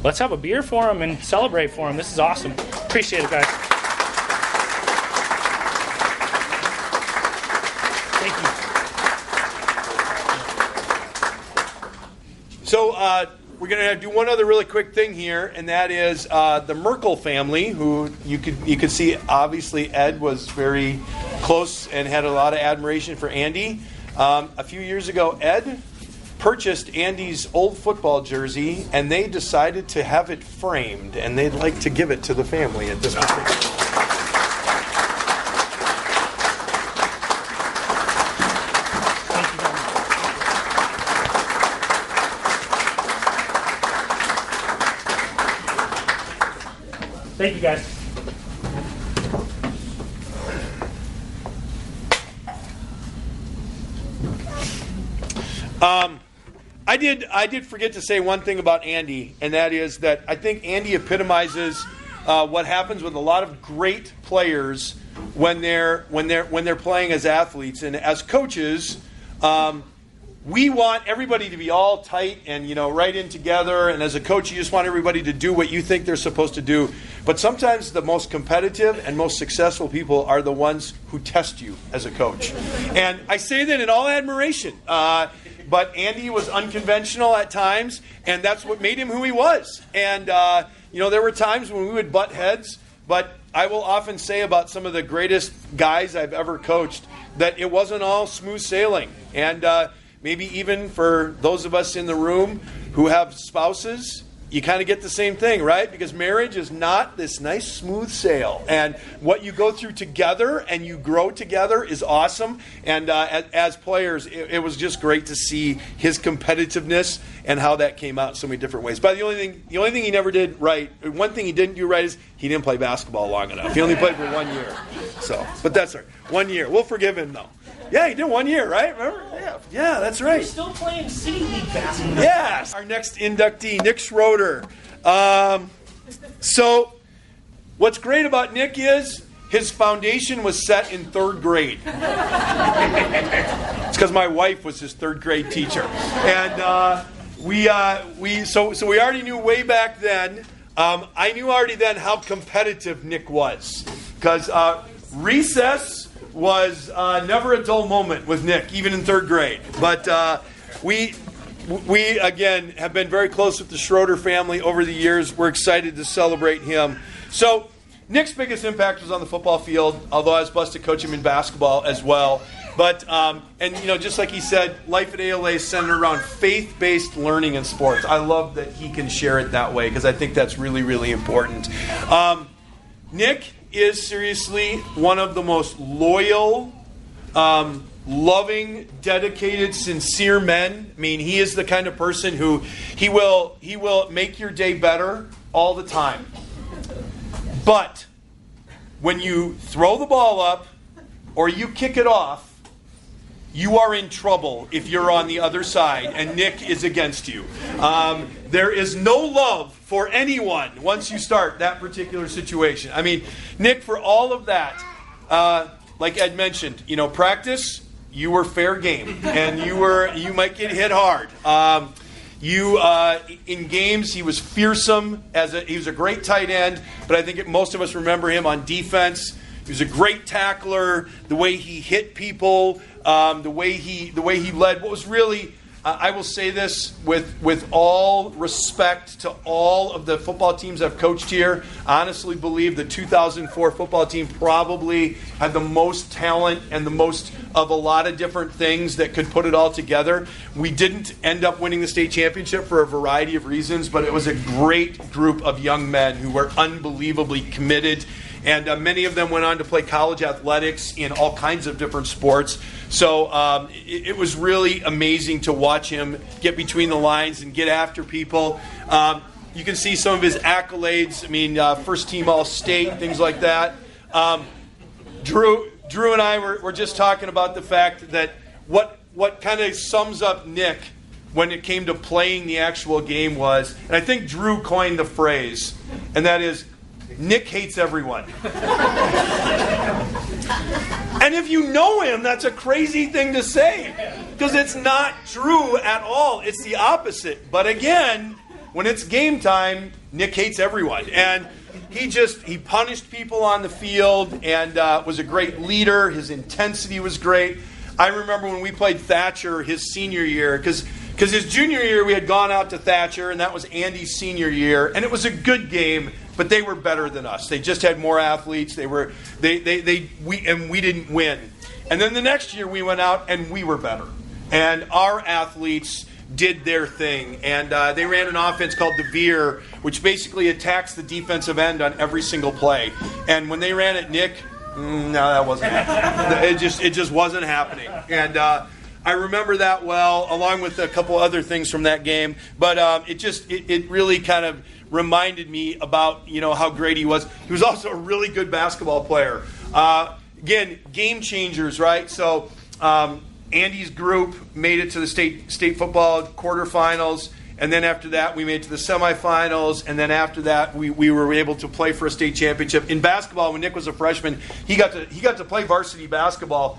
let's have a beer for him and celebrate for him. This is awesome. Appreciate it, guys. Thank you. So we're going to do one other really quick thing here, and that is the Merkel family, who you could see, obviously, Ed was very close and had a lot of admiration for Andy. A few years ago, Ed purchased Andy's old football jersey, and they decided to have it framed, and they'd like to give it to the family at this point. Thank you, guys. I did forget to say one thing about Andy, and that is that I think Andy epitomizes what happens with a lot of great players when they're playing as athletes and as coaches. We want everybody to be all tight and, right in together. And as a coach, you just want everybody to do what you think they're supposed to do. But sometimes the most competitive and most successful people are the ones who test you as a coach. And I say that in all admiration. But Andy was unconventional at times, and that's what made him who he was. And, there were times when we would butt heads. But I will often say about some of the greatest guys I've ever coached that it wasn't all smooth sailing. And maybe even for those of us in the room who have spouses, you kind of get the same thing, right? Because marriage is not this nice, smooth sail. And what you go through together and you grow together is awesome. And as players, it was just great to see his competitiveness and how that came out in so many different ways. But the only thing he never did right, one thing he didn't do right is he didn't play basketball long enough. He only played for 1 year. But that's all right. 1 year. We'll forgive him, though. Yeah, he did 1 year, right? Remember? Yeah, that's right. He's still playing City League basketball. Yes. Our next inductee, Nick Schroeder. So, what's great about Nick is his foundation was set in 3rd grade. It's because my wife was his 3rd grade teacher, and we already knew way back then. I knew already then how competitive Nick was, because recess was never a dull moment with Nick, even in 3rd grade. But we again have been very close with the Schroeder family over the years. We're excited to celebrate him. So Nick's biggest impact was on the football field, although I was blessed to coach him in basketball as well. But, just like he said, life at ALA is centered around faith-based learning in sports. I love that he can share it that way, because I think that's really, really important. Nick is seriously one of the most loyal, loving, dedicated, sincere men. I mean, he is the kind of person who he will make your day better all the time. But when you throw the ball up or you kick it off, you are in trouble if you're on the other side and Nick is against you. There is no love for anyone once you start that particular situation. I mean, Nick, for all of that, like Ed mentioned, practice, you were fair game, and you might get hit hard. In games, he was fearsome. He was a great tight end, but I think most of us remember him on defense. He was a great tackler. The way he hit people, the way he led. What was really, I will say this with all respect to all of the football teams I've coached here. I honestly believe the 2004 football team probably had the most talent and the most of a lot of different things that could put it all together. We didn't end up winning the state championship for a variety of reasons, but it was a great group of young men who were unbelievably committed. And many of them went on to play college athletics in all kinds of different sports. So it was really amazing to watch him get between the lines and get after people. You can see some of his accolades. I mean, first team All-State, things like that. Drew and I were just talking about the fact that what kind of sums up Nick when it came to playing the actual game was, and I think Drew coined the phrase, and that is, Nick hates everyone. And if you know him, that's a crazy thing to say, because it's not true at all. It's the opposite. But again, when it's game time, Nick hates everyone. And he punished people on the field and was a great leader. His intensity was great. I remember when we played Thatcher his senior year, because his junior year we had gone out to Thatcher, and that was Andy's senior year, and it was a good game. But they were better than us. They just had more athletes. We didn't win. And then the next year we went out and we were better. And our athletes did their thing. And they ran an offense called the Veer, which basically attacks the defensive end on every single play. And when they ran at Nick, no, that wasn't happening. It just wasn't happening. And I remember that well, along with a couple other things from that game. But it really kind of reminded me about how great he was. He was also a really good basketball player. Again, game changers, right? So Andy's group made it to the state football quarterfinals, and then after that we made it to the semifinals, and then after that we were able to play for a state championship. In basketball, when Nick was a freshman, he got to play varsity basketball.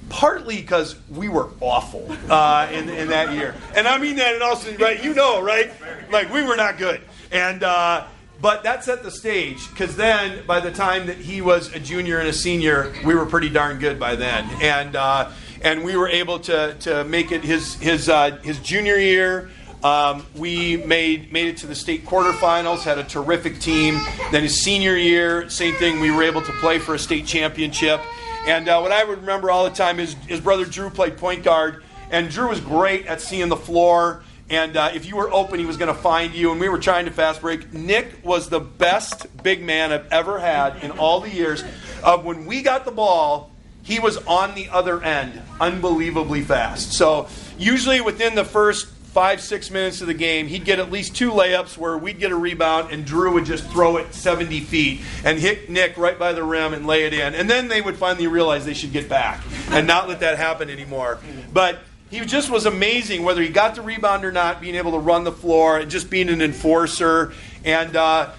Partly because we were awful in that year. And I mean that in all sense, right? Right? Like, we were not good. And but that set the stage, because then by the time that he was a junior and a senior, we were pretty darn good by then. And we were able to make it his junior year. We made it to the state quarterfinals, had a terrific team. Then his senior year, same thing, we were able to play for a state championship. And what I would remember all the time is his brother Drew played point guard, and Drew was great at seeing the floor. And if you were open, he was going to find you. And we were trying to fast break. Nick was the best big man I've ever had in all the years. When we got the ball, he was on the other end, unbelievably fast. So usually within the first 5-6 minutes of the game, he'd get at least 2 layups where we'd get a rebound and Drew would just throw it 70 feet and hit Nick right by the rim and lay it in. And then they would finally realize they should get back. and not let that happen anymore. But he just was amazing, whether he got the rebound or not, being able to run the floor and just being an enforcer. And a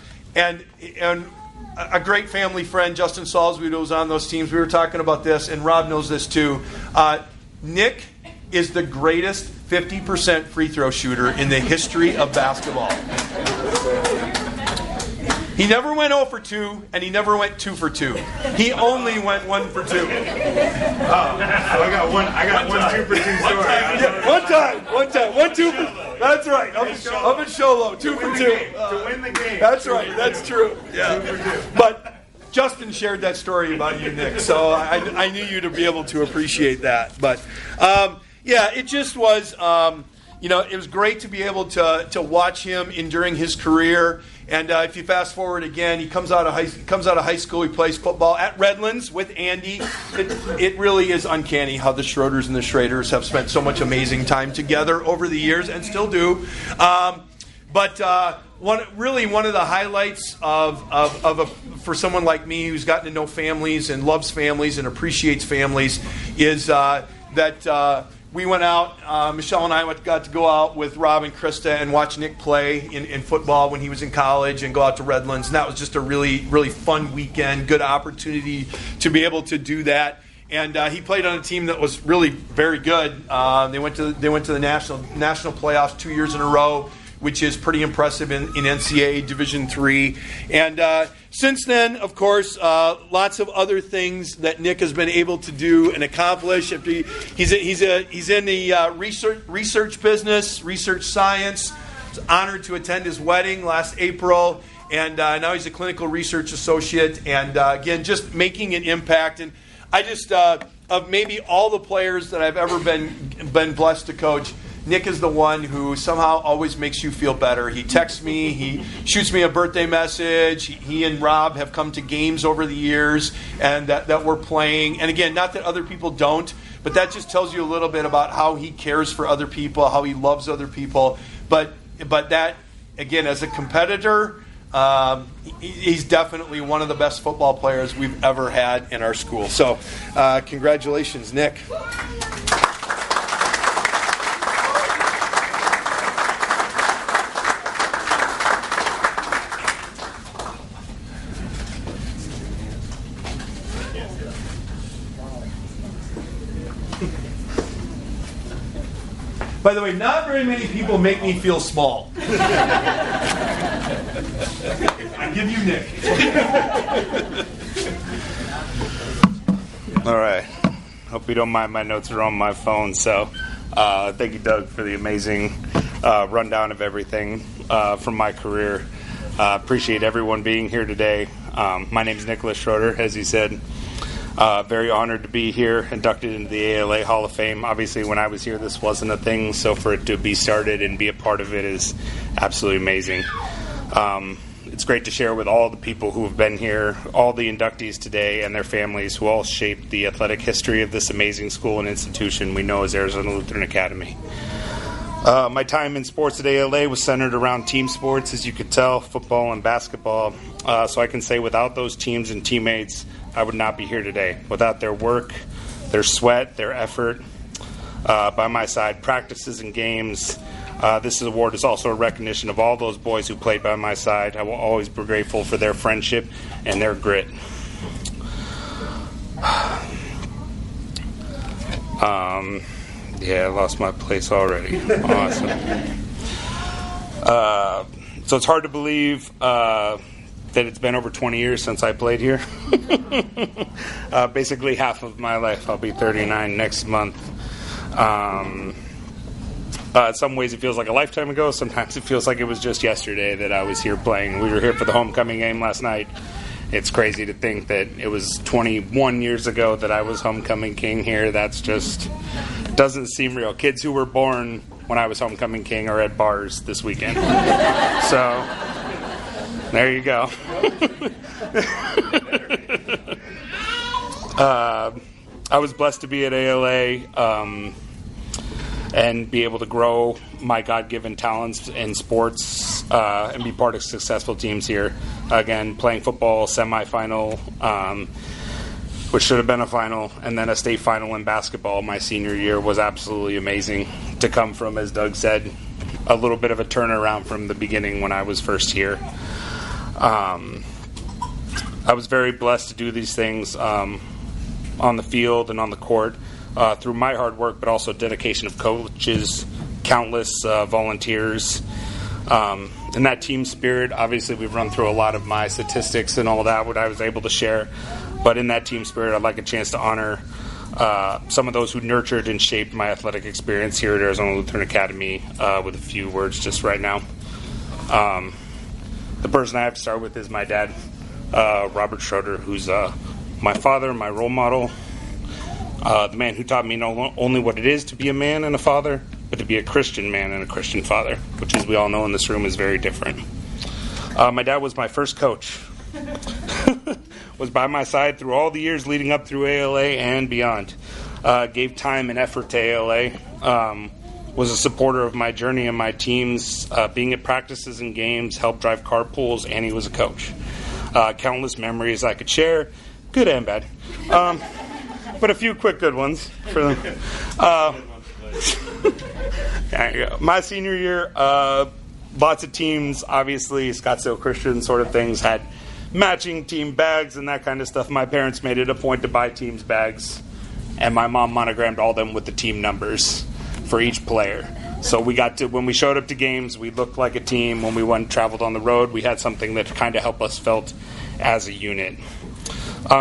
great family friend, Justin Salzweed, was on those teams. We were talking about this, and Rob knows this too. Nick is the greatest 50% free throw shooter in the history of basketball. He never went 0 for 2, and he never went 2 for 2. He only went 1 for 2. I got one 2 for 2 story. One time. 1, 2 for... That's right. Up in Sholo. 2 for 2. To win the game. That's right. That's true. Yeah. 2 for 2. But Justin shared that story about you, Nick, so I knew you to be able to appreciate that. But, it just was... it was great to be able to watch him enduring his career. And if you fast forward again, he comes out of high school. He plays football at Redlands with Andy. It really is uncanny how the Schroeders and the Schraders have spent so much amazing time together over the years and still do. But one of the highlights for someone like me who's gotten to know families and loves families and appreciates families is that. We went out, Michelle and I got to go out with Rob and Krista and watch Nick play in football when he was in college and go out to Redlands. And that was just a really, really fun weekend, good opportunity to be able to do that. And he played on a team that was really very good. They went to the national playoffs 2 years in a row, which is pretty impressive in NCAA Division III. And since then, of course, lots of other things that Nick has been able to do and accomplish. He's in the research business, research science. I was honored to attend his wedding last April, and now he's a clinical research associate. And again, just making an impact. And I just of maybe all the players that I've ever been blessed to coach, Nick is the one who somehow always makes you feel better. He texts me. He shoots me a birthday message. He and Rob have come to games over the years and that we're playing. And again, not that other people don't, but that just tells you a little bit about how he cares for other people, how he loves other people. But that, again, as a competitor, he's definitely one of the best football players we've ever had in our school. So congratulations, Nick. By the way, not very many people make me feel small. I give you Nick. All right. Hope you don't mind, my notes are on my phone. So thank you, Doug, for the amazing rundown of everything from my career. Appreciate everyone being here today. My name is Nicholas Schroeder, as he said. Very honored to be here, inducted into the ALA Hall of Fame. Obviously, when I was here, this wasn't a thing, so for it to be started and be a part of it is absolutely amazing. It's great to share with all the people who have been here, all the inductees today and their families who all shaped the athletic history of this amazing school and institution we know as Arizona Lutheran Academy. My time in sports at ALA was centered around team sports, as you could tell, football and basketball. So I can say without those teams and teammates, I would not be here today. Without their work, their sweat, their effort by my side, practices and games, this award is also a recognition of all those boys who played by my side. I will always be grateful for their friendship and their grit. Yeah, I lost my place already. Awesome. So it's hard to believe that it's been over 20 years since I played here. Basically half of my life. I'll be 39 next month. In some ways it feels like a lifetime ago. Sometimes it feels like it was just yesterday that I was here playing. We were here for the homecoming game last night. It's crazy to think that it was 21 years ago that I was homecoming king here. That's just doesn't seem real. Kids who were born when I was homecoming king are at bars this weekend. So there you go. I was blessed to be at ALA and be able to grow my God-given talents in sports and be part of successful teams here. Again, playing football, semifinal, which should have been a final, and then a state final in basketball my senior year was absolutely amazing to come from, as Doug said, a little bit of a turnaround from the beginning when I was first here. I was very blessed to do these things on the field and on the court through my hard work, but also dedication of coaches, countless volunteers, and that team spirit. Obviously, we've run through a lot of my statistics and all that, what I was able to share. But in that team spirit, I'd like a chance to honor some of those who nurtured and shaped my athletic experience here at Arizona Lutheran Academy with a few words just right now. The person I have to start with is my dad, Robert Schroeder, who's my father, my role model, the man who taught me not only what it is to be a man and a father, but to be a Christian man and a Christian father, which, as we all know in this room, is very different. My dad was my first coach. Was by my side through all the years leading up through ALA and beyond. Gave time and effort to ALA. Was a supporter of my journey and my teams, being at practices and games, helped drive carpools, and he was a coach. Countless memories I could share, good and bad. But a few quick good ones for them. My senior year, lots of teams, obviously, Scottsdale Christian sort of things, had matching team bags and that kind of stuff. My parents made it a point to buy teams bags, and my mom monogrammed all them with the team numbers for each player. So we got to, when we showed up to games, we looked like a team. When we went traveled on the road, we had something that kind of helped us felt as a unit.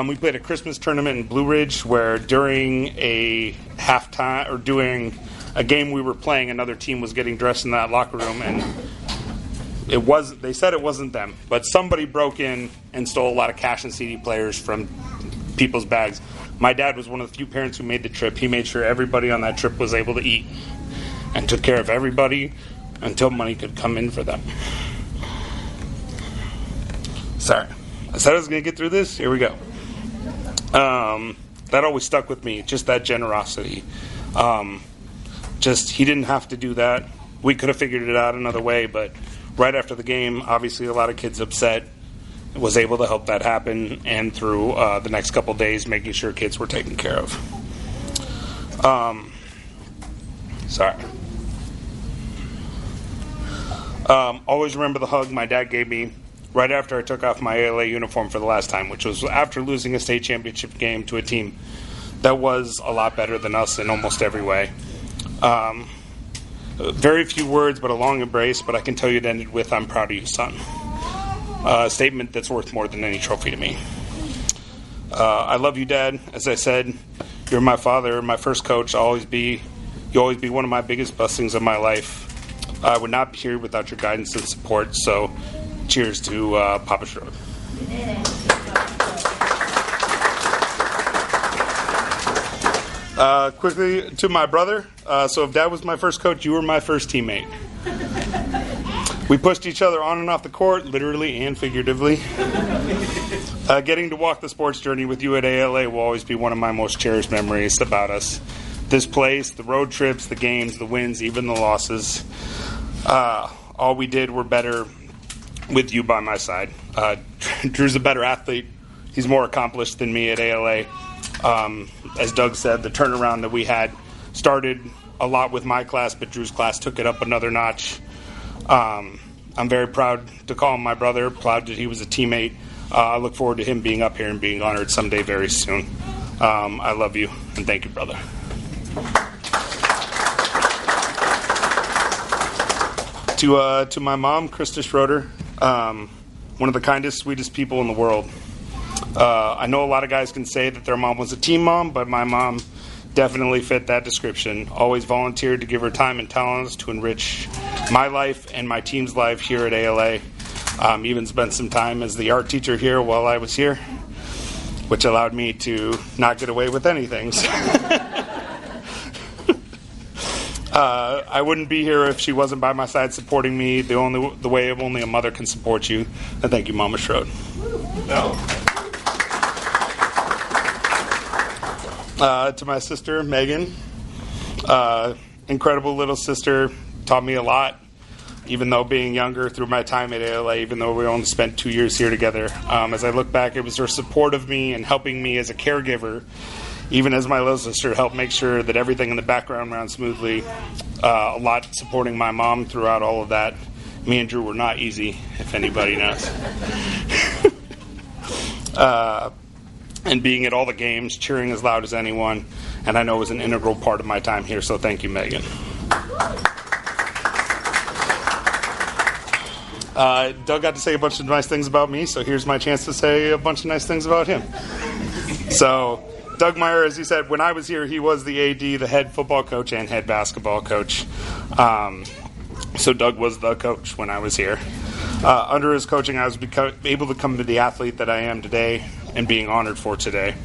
We played a Christmas tournament in Blue Ridge where during a halftime or during a game we were playing, another team was getting dressed in that locker room, and they said it wasn't them, but somebody broke in and stole a lot of cash and CD players from people's bags. My dad was one of the few parents who made the trip. He made sure everybody on that trip was able to eat and took care of everybody until money could come in for them. Sorry. I said I was going to get through this. Here we go. That always stuck with me, just that generosity. He didn't have to do that. We could have figured it out another way, but right after the game, obviously a lot of kids upset, was able to help that happen, and through the next couple days, making sure kids were taken care of. Always remember the hug my dad gave me right after I took off my ALA uniform for the last time, which was after losing a state championship game to a team that was a lot better than us in almost every way. Very few words, but a long embrace, but I can tell you it ended with, "I'm proud of you, son." A statement that's worth more than any trophy to me. I love you, Dad. As I said, you're my father, my first coach. You'll always be one of my biggest blessings of my life. I would not be here without your guidance and support, so cheers to Papa Schroeder. Quickly to my brother. So if Dad was my first coach, you were my first teammate. We pushed each other on and off the court, literally and figuratively. Getting to walk the sports journey with you at ALA will always be one of my most cherished memories about us. This place, the road trips, the games, the wins, even the losses. All we did were better with you by my side. Drew's a better athlete. He's more accomplished than me at ALA. As Doug said, the turnaround that we had started a lot with my class, but Drew's class took it up another notch. I'm very proud to call him my brother, proud that he was a teammate. I look forward to him being up here and being honored someday very soon. I love you, and thank you, brother. To my mom, Krista Schroeder, one of the kindest, sweetest people in the world. I know a lot of guys can say that their mom was a team mom, but my mom definitely fit that description. Always volunteered to give her time and talents to enrich my life and my team's life here at ALA. Even spent some time as the art teacher here while I was here, which allowed me to not get away with anything. I wouldn't be here if she wasn't by my side supporting me the way only a mother can support you. And thank you, Mama Schroeder. To my sister, Megan, incredible little sister, taught me a lot. even though being younger through my time at ALA, even though we only spent 2 years here together. As I look back, it was her support of me and helping me as a caregiver, even as my little sister helped make sure that everything in the background ran smoothly. A lot supporting my mom throughout all of that. Me and Drew were not easy, if anybody knows. And being at all the games, cheering as loud as anyone, and I know it was an integral part of my time here, so thank you, Megan. Doug got to say a bunch of nice things about me, so here's my chance to say a bunch of nice things about him. So, Doug Meyer, as he said, when I was here, he was the AD, the head football coach, and head basketball coach. So Doug was the coach when I was here. Under his coaching, I was able to come to the athlete that I am today and being honored for today.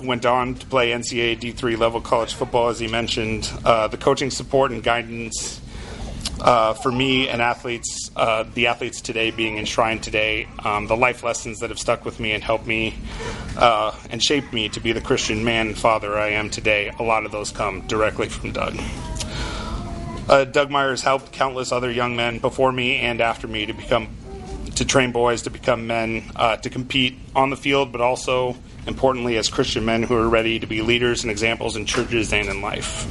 Went on to play NCAA D3 level college football, as he mentioned. The coaching support and guidance for me and athletes, the athletes today being enshrined today, the life lessons that have stuck with me and helped me and shaped me to be the Christian man and father I am today, a lot of those come directly from Doug. Doug Meyer has helped countless other young men before me and after me to train boys to become men, to compete on the field, but also, importantly, as Christian men who are ready to be leaders and examples in churches and in life.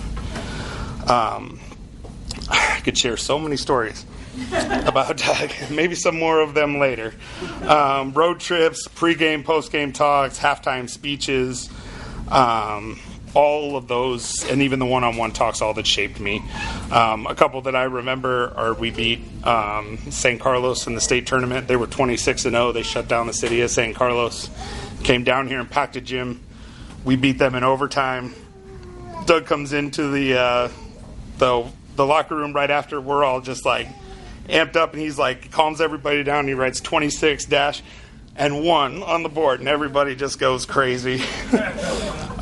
I could share so many stories about Doug, maybe some more of them later. Road trips, pregame, postgame talks, halftime speeches, all of those, and even the one-on-one talks, all that shaped me. A couple that I remember are we beat St. Carlos in the state tournament. They were 26-0. They shut down the city of St. Carlos. Came down here and packed a gym. We beat them in overtime. Doug comes into the locker room right after. We're all just like amped up, and he's like calms everybody down. And he writes 26-1 on the board, and everybody just goes crazy.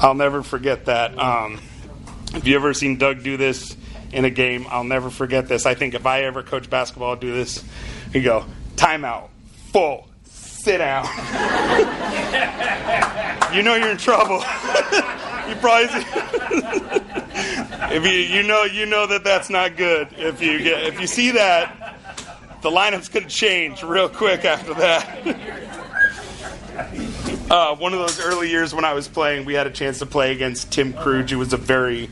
I'll never forget that. If you ever seen Doug do this in a game, I'll never forget this. I think if I ever coach basketball, do this, he'd go, timeout, full, sit down. You know you're in trouble. You probably if you know that's not good. If you see that, the lineups could change real quick after that. One of those early years when I was playing, we had a chance to play against Tim Kruge, who was a very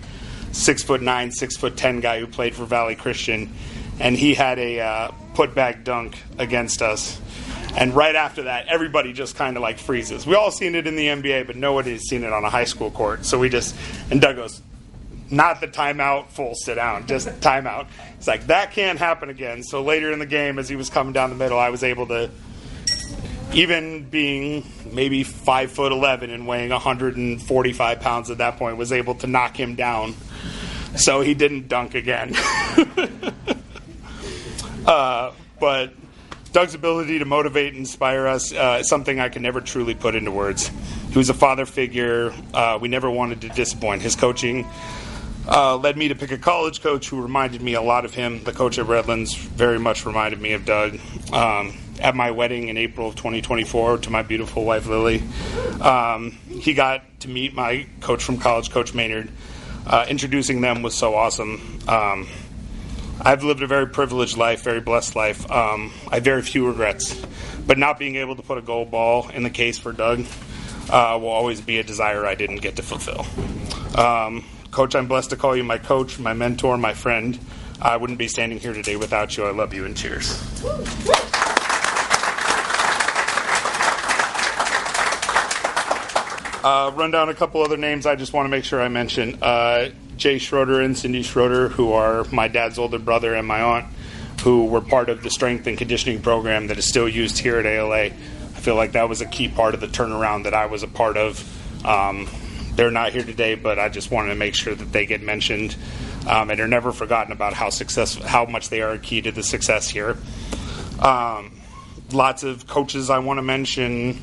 6'9", 6'10" guy who played for Valley Christian, and he had a putback dunk against us. And right after that, everybody just kind of like freezes. We all seen it in the NBA, but nobody has seen it on a high school court. So and Doug goes, not the timeout, full sit down, just timeout. It's like, that can't happen again. So later in the game, as he was coming down the middle, I was able to, even being maybe 5'11" and weighing 145 pounds at that point, was able to knock him down. So he didn't dunk again. But Doug's ability to motivate and inspire us is something I can never truly put into words. He was a father figure. We never wanted to disappoint. His coaching led me to pick a college coach who reminded me a lot of him. The coach at Redlands very much reminded me of Doug. At my wedding in April of 2024 to my beautiful wife, Lily, he got to meet my coach from college, Coach Maynard. Introducing them was so awesome. I've lived a very privileged life, very blessed life. I have very few regrets, but not being able to put a gold ball in the case for Doug will always be a desire I didn't get to fulfill. Coach, I'm blessed to call you my coach, my mentor, my friend. I wouldn't be standing here today without you. I love you, and cheers. Run down a couple other names I just want to make sure I mention. Jay Schroeder and Cindy Schroeder, who are my dad's older brother and my aunt, who were part of the strength and conditioning program that is still used here at ALA. I feel like that was a key part of the turnaround that I was a part of. They're not here today, but I just wanted to make sure that they get mentioned. And they're never forgotten about how much they are a key to the success here. Lots of coaches I want to mention.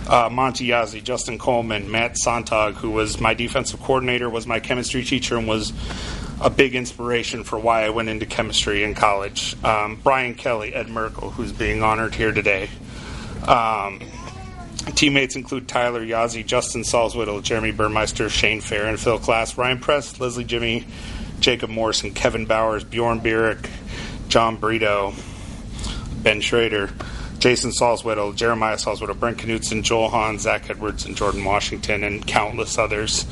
Monty Yazzie, Justin Coleman, Matt Sontag, who was my defensive coordinator, was my chemistry teacher, and was a big inspiration for why I went into chemistry in college. Brian Kelly, Ed Merkel, who's being honored here today. Teammates include Tyler Yazzie, Justin Salzwittle, Jeremy Burmeister, Shane Fair, and Phil Klass, Ryan Press, Leslie Jimmy, Jacob Morrison, Kevin Bowers, Bjorn Bierek, John Brito, Ben Schrader, Jason Salzwedel, Jeremiah Salzwedel, Brent Knutson, Joel Hahn, Zach Edwards, and Jordan Washington, and countless others.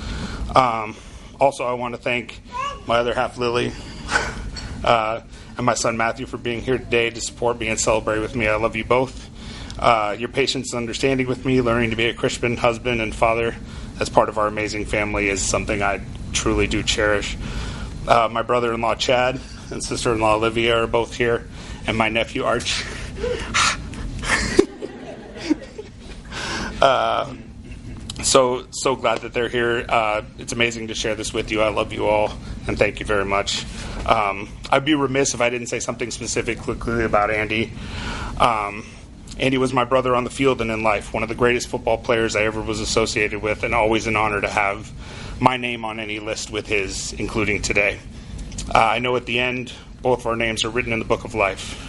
Also, I want to thank my other half, Lily, and my son, Matthew, for being here today to support me and celebrate with me. I love you both. Your patience and understanding with me, learning to be a Christian husband and father as part of our amazing family is something I truly do cherish. My brother-in-law, Chad, and sister-in-law, Olivia, are both here, and my nephew, Arch. So glad that they're here. It's amazing to share this with you. I love you all, and thank you very much. I'd be remiss if I didn't say something specific quickly about Andy. Andy was my brother on the field and in life, one of the greatest football players I ever was associated with, and always an honor to have my name on any list with his, including today. I know at the end, both of our names are written in the book of life,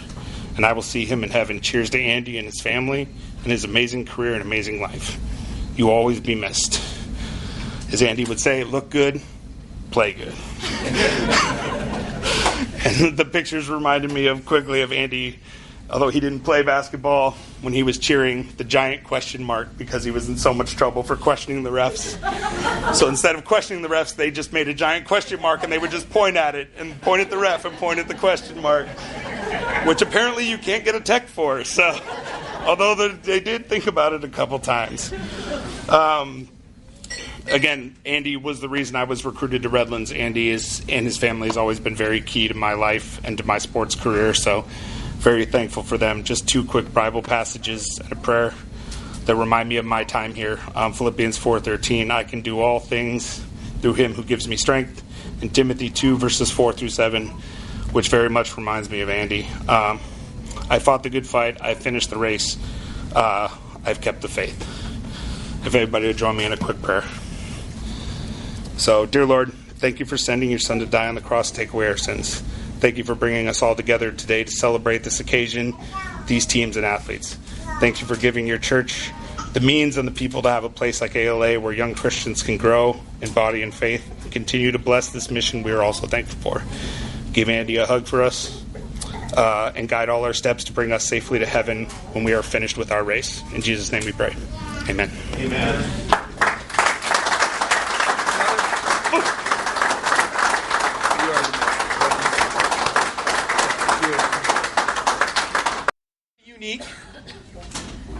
and I will see him in heaven. Cheers to Andy and his family and his amazing career and amazing life. You will always be missed. As Andy would say, look good, play good. And the pictures reminded me of Andy, although he didn't play basketball, when he was cheering the giant question mark because he was in so much trouble for questioning the refs. So instead of questioning the refs, they just made a giant question mark and they would just point at it and point at the ref and point at the question mark, which apparently you can't get a tech for. So, although they did think about it a couple times. Again, Andy was the reason I was recruited to Redlands. Andy and his family has always been very key to my life and to my sports career, so very thankful for them. Just two quick Bible passages and a prayer that remind me of my time here. Philippians 4:13, I can do all things through him who gives me strength. And Timothy 2, verses 4 through 7, which very much reminds me of Andy. I fought the good fight. I finished the race. I've kept the faith. If everybody would join me in a quick prayer. So, dear Lord, thank you for sending your Son to die on the cross to take away our sins. Thank you for bringing us all together today to celebrate this occasion, these teams and athletes. Thank you for giving your church the means and the people to have a place like ALA where young Christians can grow in body and faith and continue to bless this mission we are also thankful for. Give Andy a hug for us and guide all our steps to bring us safely to heaven when we are finished with our race. In Jesus' name we pray. Amen. Amen. Unique.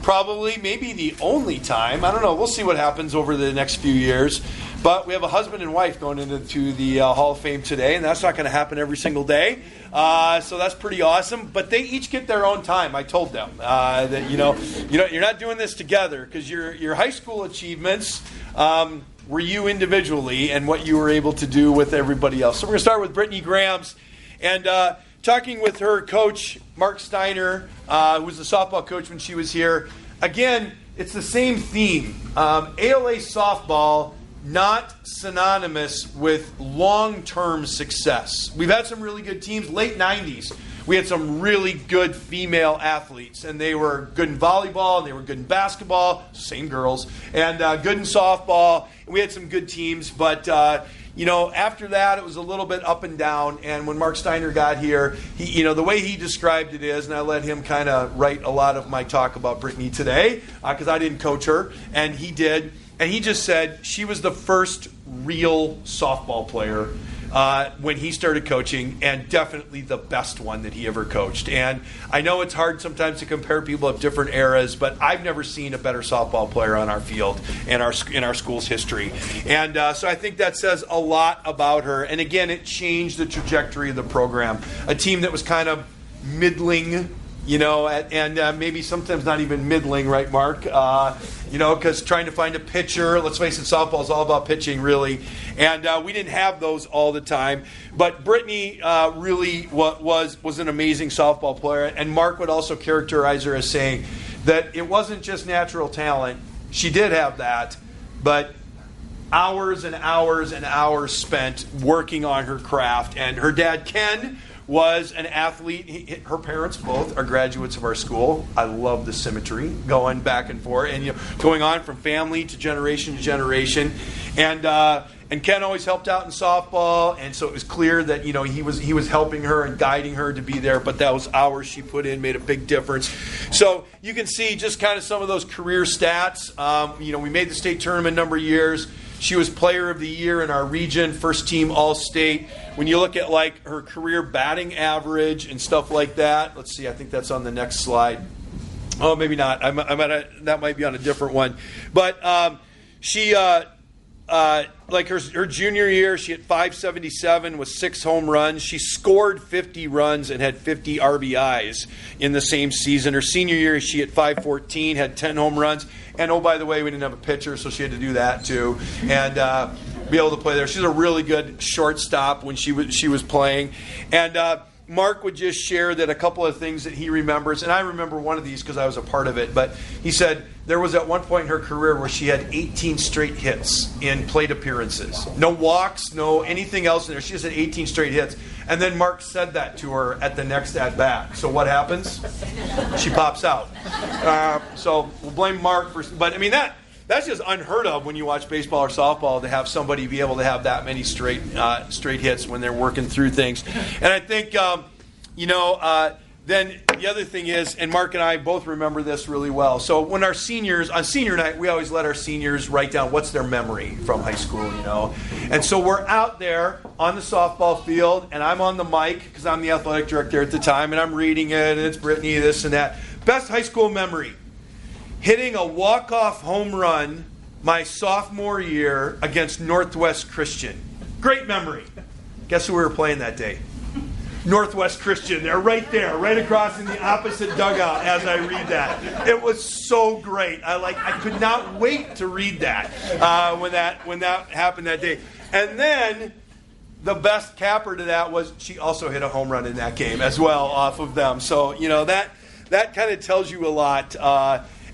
Probably, maybe the only time. I don't know. We'll see what happens over the next few years. But we have a husband and wife going into the Hall of Fame today, and that's not going to happen every single day. So that's pretty awesome. But they each get their own time. I told them that you're not doing this together because your high school achievements were you individually and what you were able to do with everybody else. So we're going to start with Brittany Grams and talking with her coach Mark Steiner, who was the softball coach when she was here. Again, it's the same theme. ALA softball, not synonymous with long-term success. We've had some really good teams. Late 90s, we had some really good female athletes, and they were good in volleyball, and they were good in basketball, same girls, and good in softball. We had some good teams, but after that, it was a little bit up and down. And when Mark Steiner got here, he, the way he described it is, and I let him kind of write a lot of my talk about Brittany today, because I didn't coach her, and he did. And he just said she was the first real softball player when he started coaching, and definitely the best one that he ever coached. And I know it's hard sometimes to compare people of different eras, but I've never seen a better softball player on our field in our school's history. And so I think that says a lot about her. And again, it changed the trajectory of the program. A team that was kind of middling, and maybe sometimes not even middling, right, Mark? Because trying to find a pitcher, let's face it, softball is all about pitching, really. And we didn't have those all the time. But Brittany really was an amazing softball player. And Mark would also characterize her as saying that it wasn't just natural talent. She did have that, but hours and hours and hours spent working on her craft. And her dad, Ken, was an athlete. Her parents both are graduates of our school. I love the symmetry going back and forth and going on from family to generation. And And Ken always helped out in softball, and so it was clear that he was helping her and guiding her to be there. But those hours she put in made a big difference. So you can see just kind of some of those career stats. We made the state tournament a number of years. She was Player of the Year in our region, first team All-State. When you look at like her career batting average and stuff like that, let's see. I think that's on the next slide. Oh, maybe not. That might be on a different one. But she. Like her junior year, she hit .577 with 6 home runs. She scored 50 runs and had 50 RBIs in the same season. Her senior year, she hit .514, had 10 home runs. And oh, by the way, we didn't have a pitcher, so she had to do that too, and be able to play there. She's a really good shortstop when she was playing, and. Mark would just share that a couple of things that he remembers, and I remember one of these because I was a part of it, but he said there was at one point in her career where she had 18 straight hits in plate appearances. No walks, no anything else in there. She just had 18 straight hits. And then Mark said that to her at the next at-bat. So what happens? She pops out. So we'll blame Mark for, but I mean that's just unheard of when you watch baseball or softball to have somebody be able to have that many straight hits when they're working through things. And I think, then the other thing is, and Mark and I both remember this really well. So when our seniors, on senior night, we always let our seniors write down what's their memory from high school, And so we're out there on the softball field, and I'm on the mic because I'm the athletic director at the time, and I'm reading it, and it's Brittany, this and that. Best high school memory. Hitting a walk-off home run my sophomore year against Northwest Christian. Great memory. Guess who we were playing that day? Northwest Christian. They're right there, right across in the opposite dugout as I read that. It was so great. I could not wait to read that when that happened that day. And then the best capper to that was she also hit a home run in that game as well off of them. So, that kind of tells you a lot.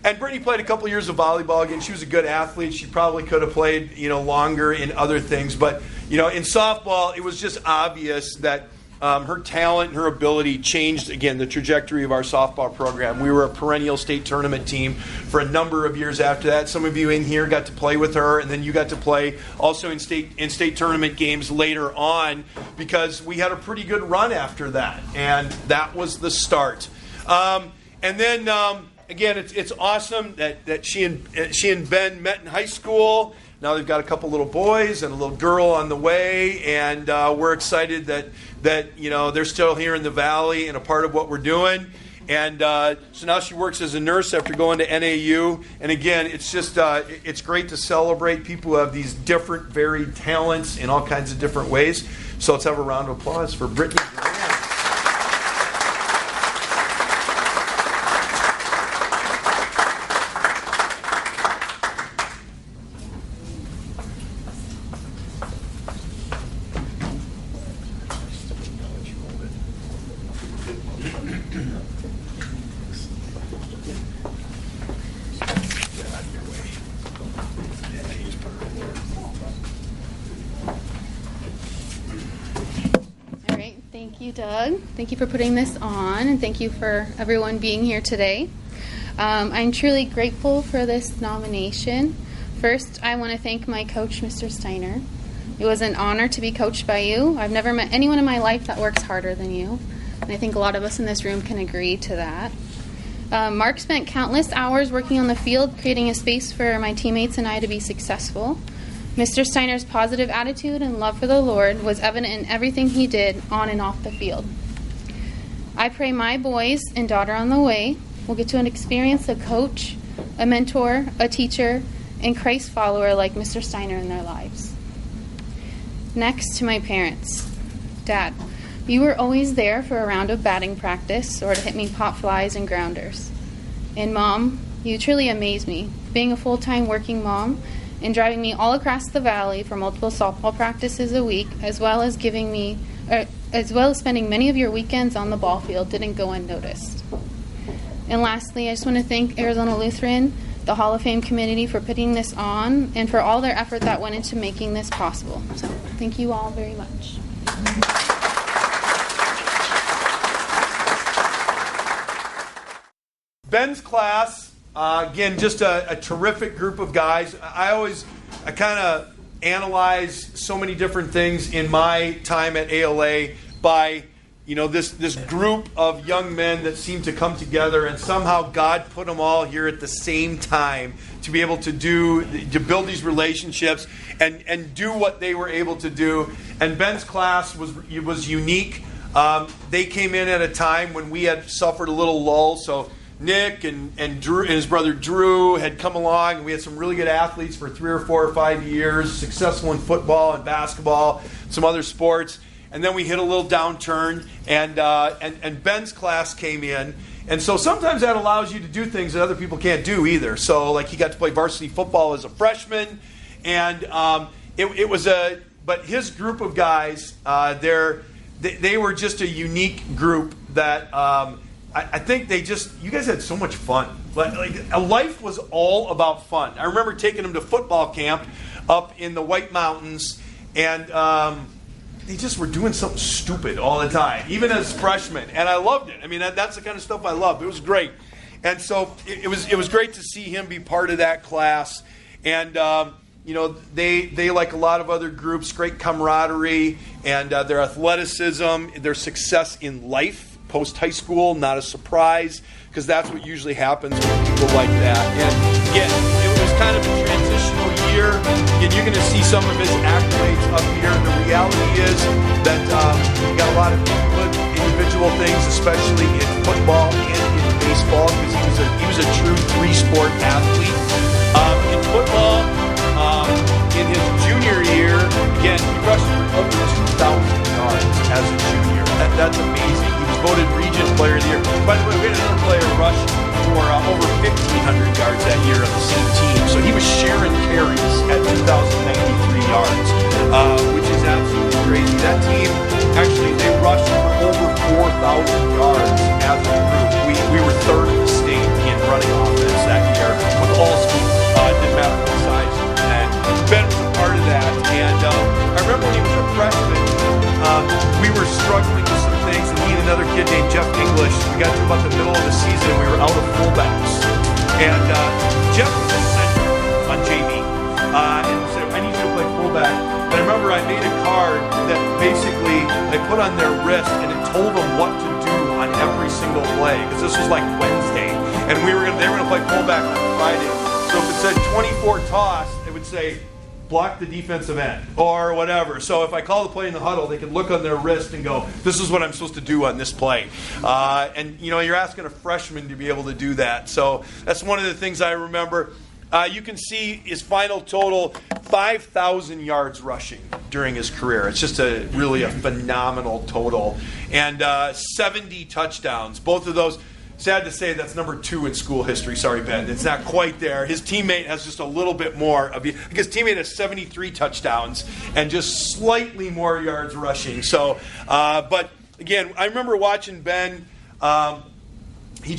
And Brittany played a couple years of volleyball. Again, she was a good athlete. She probably could have played, longer in other things. But, in softball, it was just obvious that her talent and her ability changed, again, the trajectory of our softball program. We were a perennial state tournament team for a number of years after that. Some of you in here got to play with her, and then you got to play also in state tournament games later on because we had a pretty good run after that. And that was the start. And then... Again, it's awesome that she and Ben met in high school. Now they've got a couple little boys and a little girl on the way, and we're excited that they're still here in the Valley and a part of what we're doing. And so now she works as a nurse after going to NAU. And again, it's just it's great to celebrate people who have these different, varied talents in all kinds of different ways. So let's have a round of applause for Brittany Graham. Thank you, Doug. Thank you for putting this on, and thank you for everyone being here today. I'm truly grateful for this nomination. First, I want to thank my coach, Mr. Steiner. It was an honor to be coached by you. I've never met anyone in my life that works harder than you, and I think a lot of us in this room can agree to that. Mark spent countless hours working on the field, creating a space for my teammates and I to be successful. Mr. Steiner's positive attitude and love for the Lord was evident in everything he did on and off the field. I pray my boys and daughter on the way will get to experience a coach, a mentor, a teacher, and Christ follower like Mr. Steiner in their lives. Next, to my parents. Dad, you were always there for a round of batting practice or to hit me pop flies and grounders. And Mom, you truly amaze me, being a full-time working mom and driving me all across the valley for multiple softball practices a week, as well as spending many of your weekends on the ball field didn't go unnoticed. And lastly, I just want to thank Arizona Lutheran, the Hall of Fame community, for putting this on and for all their effort that went into making this possible. So thank you all very much. Ben's class, again, just a terrific group of guys. I kind of analyze so many different things in my time at ALA by this group of young men that seem to come together, and somehow God put them all here at the same time to be able to build these relationships and do what they were able to do. And Ben's class was unique. They came in at a time when we had suffered a little lull, so Nick and Drew and his brother Drew had come along, and we had some really good athletes for 3 or 4 or 5 years, successful in football and basketball, some other sports. And then we hit a little downturn, and Ben's class came in. And so sometimes that allows you to do things that other people can't do either. So like he got to play varsity football as a freshman, and but his group of guys, they were just a unique group that I think you guys had so much fun. Like life was all about fun. I remember taking them to football camp up in the White Mountains, and they just were doing something stupid all the time, even as freshmen, and I loved it. I mean, that's the kind of stuff I loved. It was great, and so it was great to see him be part of that class. And they like a lot of other groups, great camaraderie, and their athleticism, their success in life post high school, not a surprise, because that's what usually happens with people like that. And again, it was kind of a transitional year. Again, you're going to see some of his accolades up here. The reality is that he got a lot of good individual things, especially in football and in baseball, because he was a true 3-sport athlete. In football, in his junior year, again, he rushed for over 2,000 yards as a junior. That's amazing. He was voted Region Player of the Year. By the way, we had another player rush for over 1,500 yards that year on the same team. So he was sharing carries at 2,093 yards, which is absolutely crazy. That team, actually, they rushed for over 4,000 yards as a group. We were third in the state in running offense that year with all schools. Didn't matter what size. And Ben was a part of that. And I remember when he was a freshman, we were struggling with some things, and he and another kid named Jeff English, we got to about the middle of the season, and we were out of fullbacks. And Jeff was a center on JV, and said, I need you to play fullback. And I remember I made a card that basically I put on their wrist, and it told them what to do on every single play, because this was like Wednesday, and they were going to play fullback on Friday. So if it said 24 toss, it would say, block the defensive end, or whatever. So if I call the play in the huddle, they could look on their wrist and go, this is what I'm supposed to do on this play. And you're asking a freshman to be able to do that. So that's one of the things I remember. You can see his final total, 5,000 yards rushing during his career. It's just really a phenomenal total. And 70 touchdowns. Both of those. Sad to say that's number 2 in school history. Sorry, Ben. It's not quite there. His teammate has just a little bit more. His teammate has 73 touchdowns and just slightly more yards rushing. So, but again, I remember watching Ben. He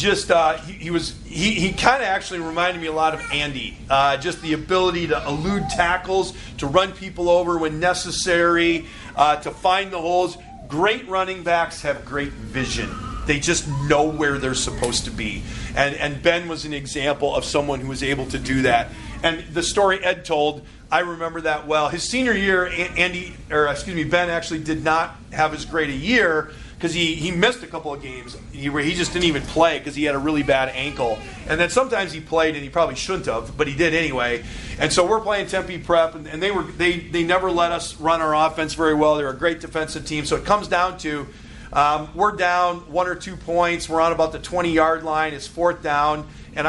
kind of actually reminded me a lot of Andy. Just the ability to elude tackles, to run people over when necessary, to find the holes. Great running backs have great vision. They just know where they're supposed to be. And Ben was an example of someone who was able to do that. And the story Ed told, I remember that well. His senior year, Ben actually did not have as great a year because he missed a couple of games where he just didn't even play because he had a really bad ankle. And then sometimes he played and he probably shouldn't have, but he did anyway. And so we're playing Tempe Prep, and they never let us run our offense very well. They're a great defensive team. So it comes down to we're down 1 or 2 points. We're on about the 20-yard line. It's 4th down, and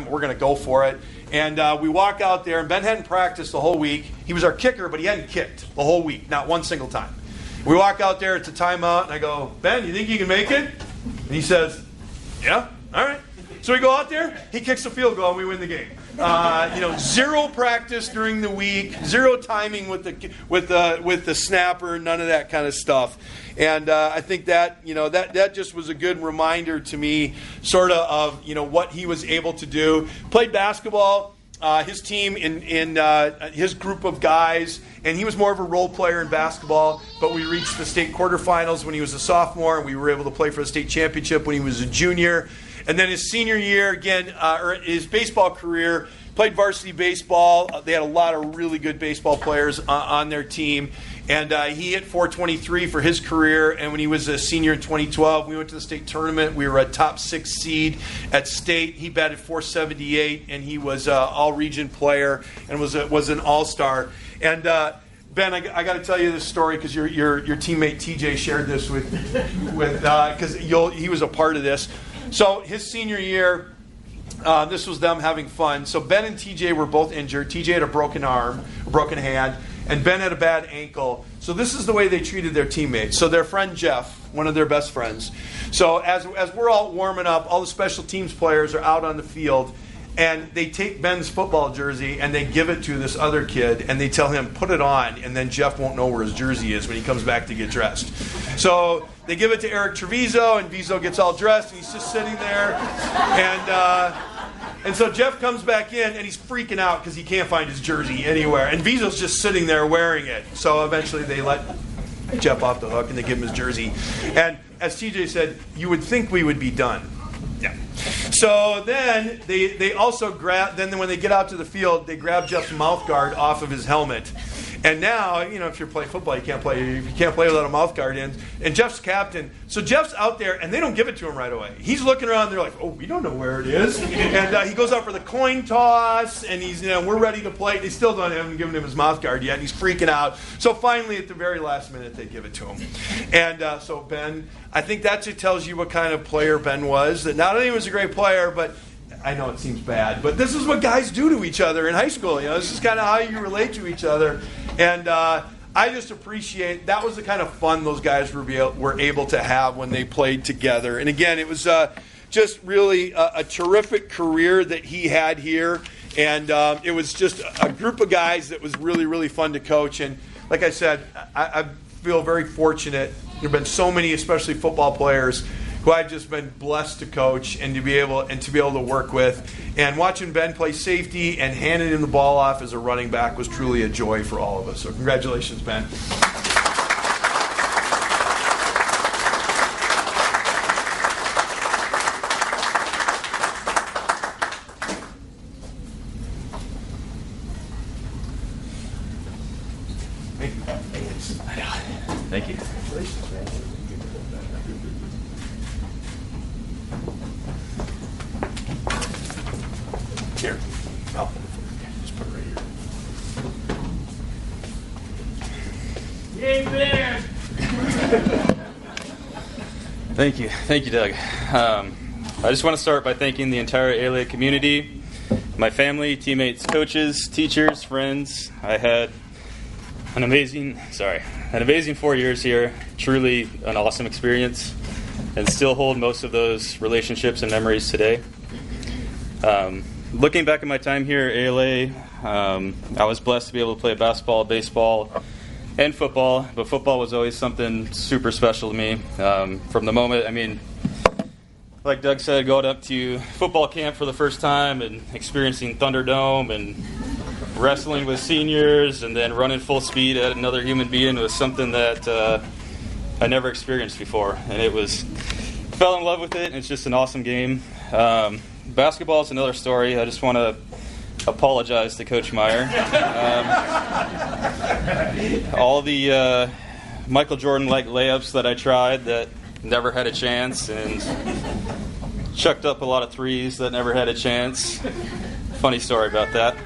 we're going to go for it. And we walk out there, and Ben hadn't practiced the whole week. He was our kicker, but he hadn't kicked the whole week, not one single time. We walk out there, it's a timeout, and I go, Ben, you think you can make it? And he says, yeah, all right. So we go out there, he kicks a field goal, and we win the game. Zero practice during the week, zero timing with the snapper, none of that kind of stuff. And I think that that just was a good reminder to me, sort of what he was able to do. Played basketball, his team in his group of guys, and he was more of a role player in basketball. But we reached the state quarterfinals when he was a sophomore, and we were able to play for the state championship when he was a junior. And then his senior year, again, or his baseball career played varsity baseball. They had a lot of really good baseball players on their team. And he hit .423 for his career. And when he was a senior in 2012, we went to the state tournament. We were a top 6 seed at state. He batted .478, and he was an all-region player and was an all-star. And Ben, I got to tell you this story because your teammate TJ shared this with because he was a part of this. So his senior year, this was them having fun. So Ben and TJ were both injured. TJ had a broken arm, a broken hand, and Ben had a bad ankle. So this is the way they treated their teammates. So their friend Jeff, one of their best friends. So as we're all warming up, all the special teams players are out on the field, and they take Ben's football jersey and they give it to this other kid, and they tell him, put it on, and then Jeff won't know where his jersey is when he comes back to get dressed. So they give it to Eric Treviso, and Viso gets all dressed, and he's just sitting there. And so Jeff comes back in, and he's freaking out because he can't find his jersey anywhere. And Viso's just sitting there wearing it. So eventually they let Jeff off the hook, and they give him his jersey. And as TJ said, you would think we would be done. Yeah. So then they also grab. Then when they get out to the field, they grab Jeff's mouth guard off of his helmet. And now, if you're playing football, you can't play without a mouth guard in. And Jeff's captain. So Jeff's out there, and they don't give it to him right away. He's looking around. They're like, "Oh, we don't know where it is." And he goes out for the coin toss, and he's, we're ready to play. They still haven't given him his mouth guard yet, and he's freaking out. So finally, at the very last minute, they give it to him. And so Ben, I think that just tells you what kind of player Ben was. That not only was he a great player, but I know it seems bad, but this is what guys do to each other in high school. This is kind of how you relate to each other. And I just appreciate that was the kind of fun those guys were able to have when they played together. And again, it was just really a terrific career that he had here. And it was just a group of guys that was really, really fun to coach. And like I said, I feel very fortunate. There have been so many, especially football players, who I've just been blessed to coach and to be able to work with. And watching Ben play safety and handing him the ball off as a running back was truly a joy for all of us. So congratulations, Ben. Thank you. Here. Oh, just put it right here. Amen. Thank you, Doug. I just want to start by thanking the entire ALA community, my family, teammates, coaches, teachers, friends. I had an amazing 4 years here. Truly an awesome experience, and still hold most of those relationships and memories today. Looking back at my time here at ALA, I was blessed to be able to play basketball, baseball, and football, but football was always something super special to me. From the moment, like Doug said, going up to football camp for the first time and experiencing Thunderdome and wrestling with seniors and then running full speed at another human being was something that I never experienced before. And fell in love with it, and it's just an awesome game. Basketball is another story. I just want to apologize to Coach Meyer. All the Michael Jordan-like layups that I tried that never had a chance, and chucked up a lot of threes that never had a chance. Funny story about that.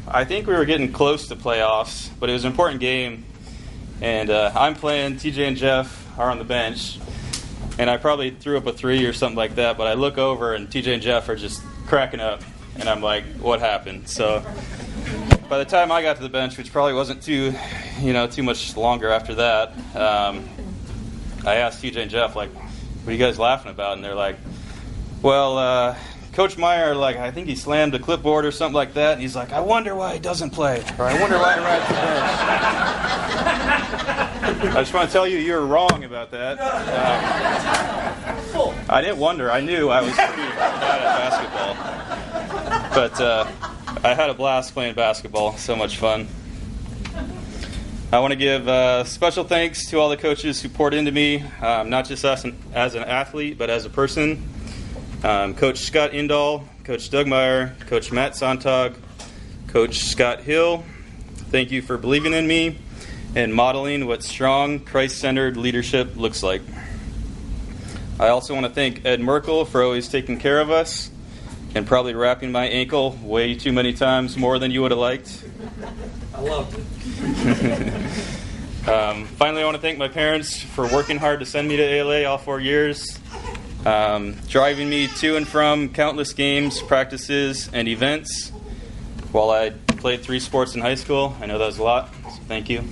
I think we were getting close to playoffs, but it was an important game. And I'm playing, TJ and Jeff are on the bench. And I probably threw up a three or something like that, but I look over and TJ and Jeff are just cracking up. And I'm like, what happened? So by the time I got to the bench, which probably wasn't too much longer after that, I asked TJ and Jeff, like, what are you guys laughing about? And they're like, well, Coach Meyer, I think he slammed a clipboard or something like that. And he's like, I wonder why he doesn't play. Or I wonder why he rides the bench. I just want to tell you, you're wrong about that. I didn't wonder. I knew I was pretty bad at basketball. But I had a blast playing basketball. So much fun. I want to give special thanks to all the coaches who poured into me, not just as an athlete, but as a person. Coach Scott Indahl, Coach Doug Meyer, Coach Matt Sontag, Coach Scott Hill, thank you for believing in me and modeling what strong, Christ-centered leadership looks like. I also want to thank Ed Merkel for always taking care of us and probably wrapping my ankle way too many times, more than you would have liked. I loved it. Finally, I want to thank my parents for working hard to send me to ALA all 4 years, driving me to and from countless games, practices, and events while I played 3 sports in high school. I know that was a lot, so thank you.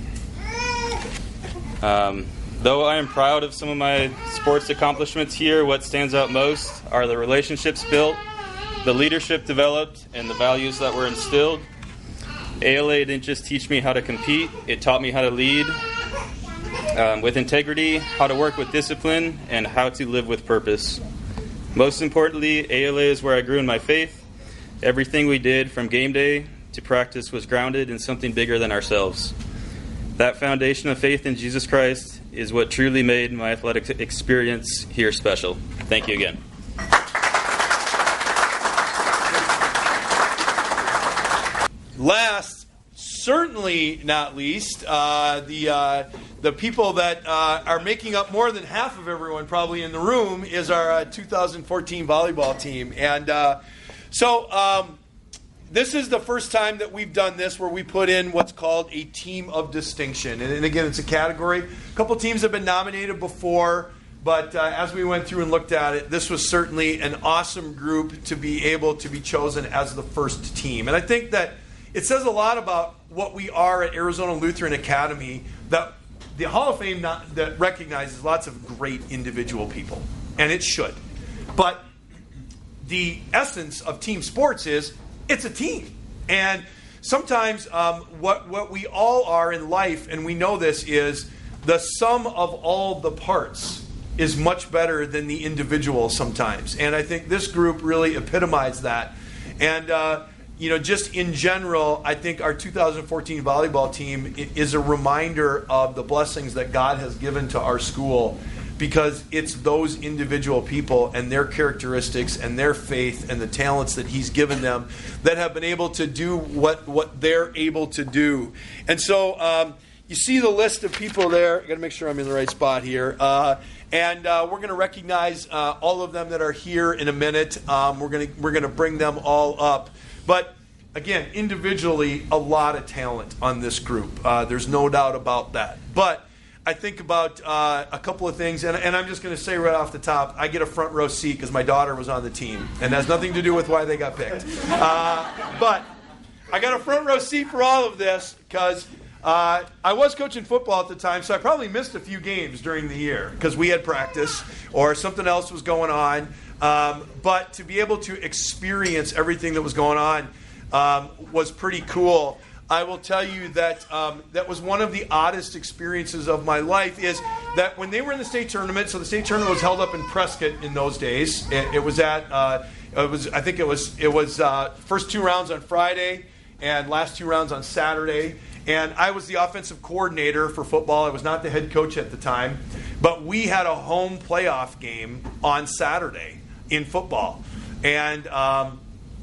Though I am proud of some of my sports accomplishments here, what stands out most are the relationships built, the leadership developed, and the values that were instilled. ALA didn't just teach me how to compete, it taught me how to lead with integrity, how to work with discipline, and how to live with purpose. Most importantly, ALA is where I grew in my faith. Everything we did from game day to practice was grounded in something bigger than ourselves. That foundation of faith in Jesus Christ is what truly made my athletic experience here special. Thank you again. Last, certainly not least, the people that are making up more than half of everyone probably in the room is our 2014 volleyball team. And so this is the first time that we've done this where we put in what's called a team of distinction. And again, it's a category. A couple teams have been nominated before, but as we went through and looked at it, this was certainly an awesome group to be able to be chosen as the first team. And I think that it says a lot about what we are at Arizona Lutheran Academy, that the Hall of Fame that recognizes lots of great individual people, and it should. But the essence of team sports is it's a team. And sometimes what we all are in life, and we know this, is the sum of all the parts is much better than the individual sometimes. And I think this group really epitomized that. And just in general, I think our 2014 volleyball team is a reminder of the blessings that God has given to our school, because it's those individual people and their characteristics and their faith and the talents that He's given them that have been able to do what they're able to do. And so you see the list of people there. I've got to make sure I'm in the right spot here. And we're going to recognize all of them that are here in a minute. We're going to bring them all up. But again, individually, a lot of talent on this group. There's no doubt about that. But I think about a couple of things, and I'm just going to say right off the top, I get a front row seat because my daughter was on the team, and has nothing to do with why they got picked. But I got a front row seat for all of this because I was coaching football at the time, so I probably missed a few games during the year because we had practice or something else was going on. But to be able to experience everything that was going on was pretty cool. I will tell you that that was one of the oddest experiences of my life, is that when they were in the state tournament, so the state tournament was held up in Prescott in those days. It was first 2 rounds on Friday and last 2 rounds on Saturday. And I was the offensive coordinator for football. I was not the head coach at the time. But we had a home playoff game on Saturday in football. And,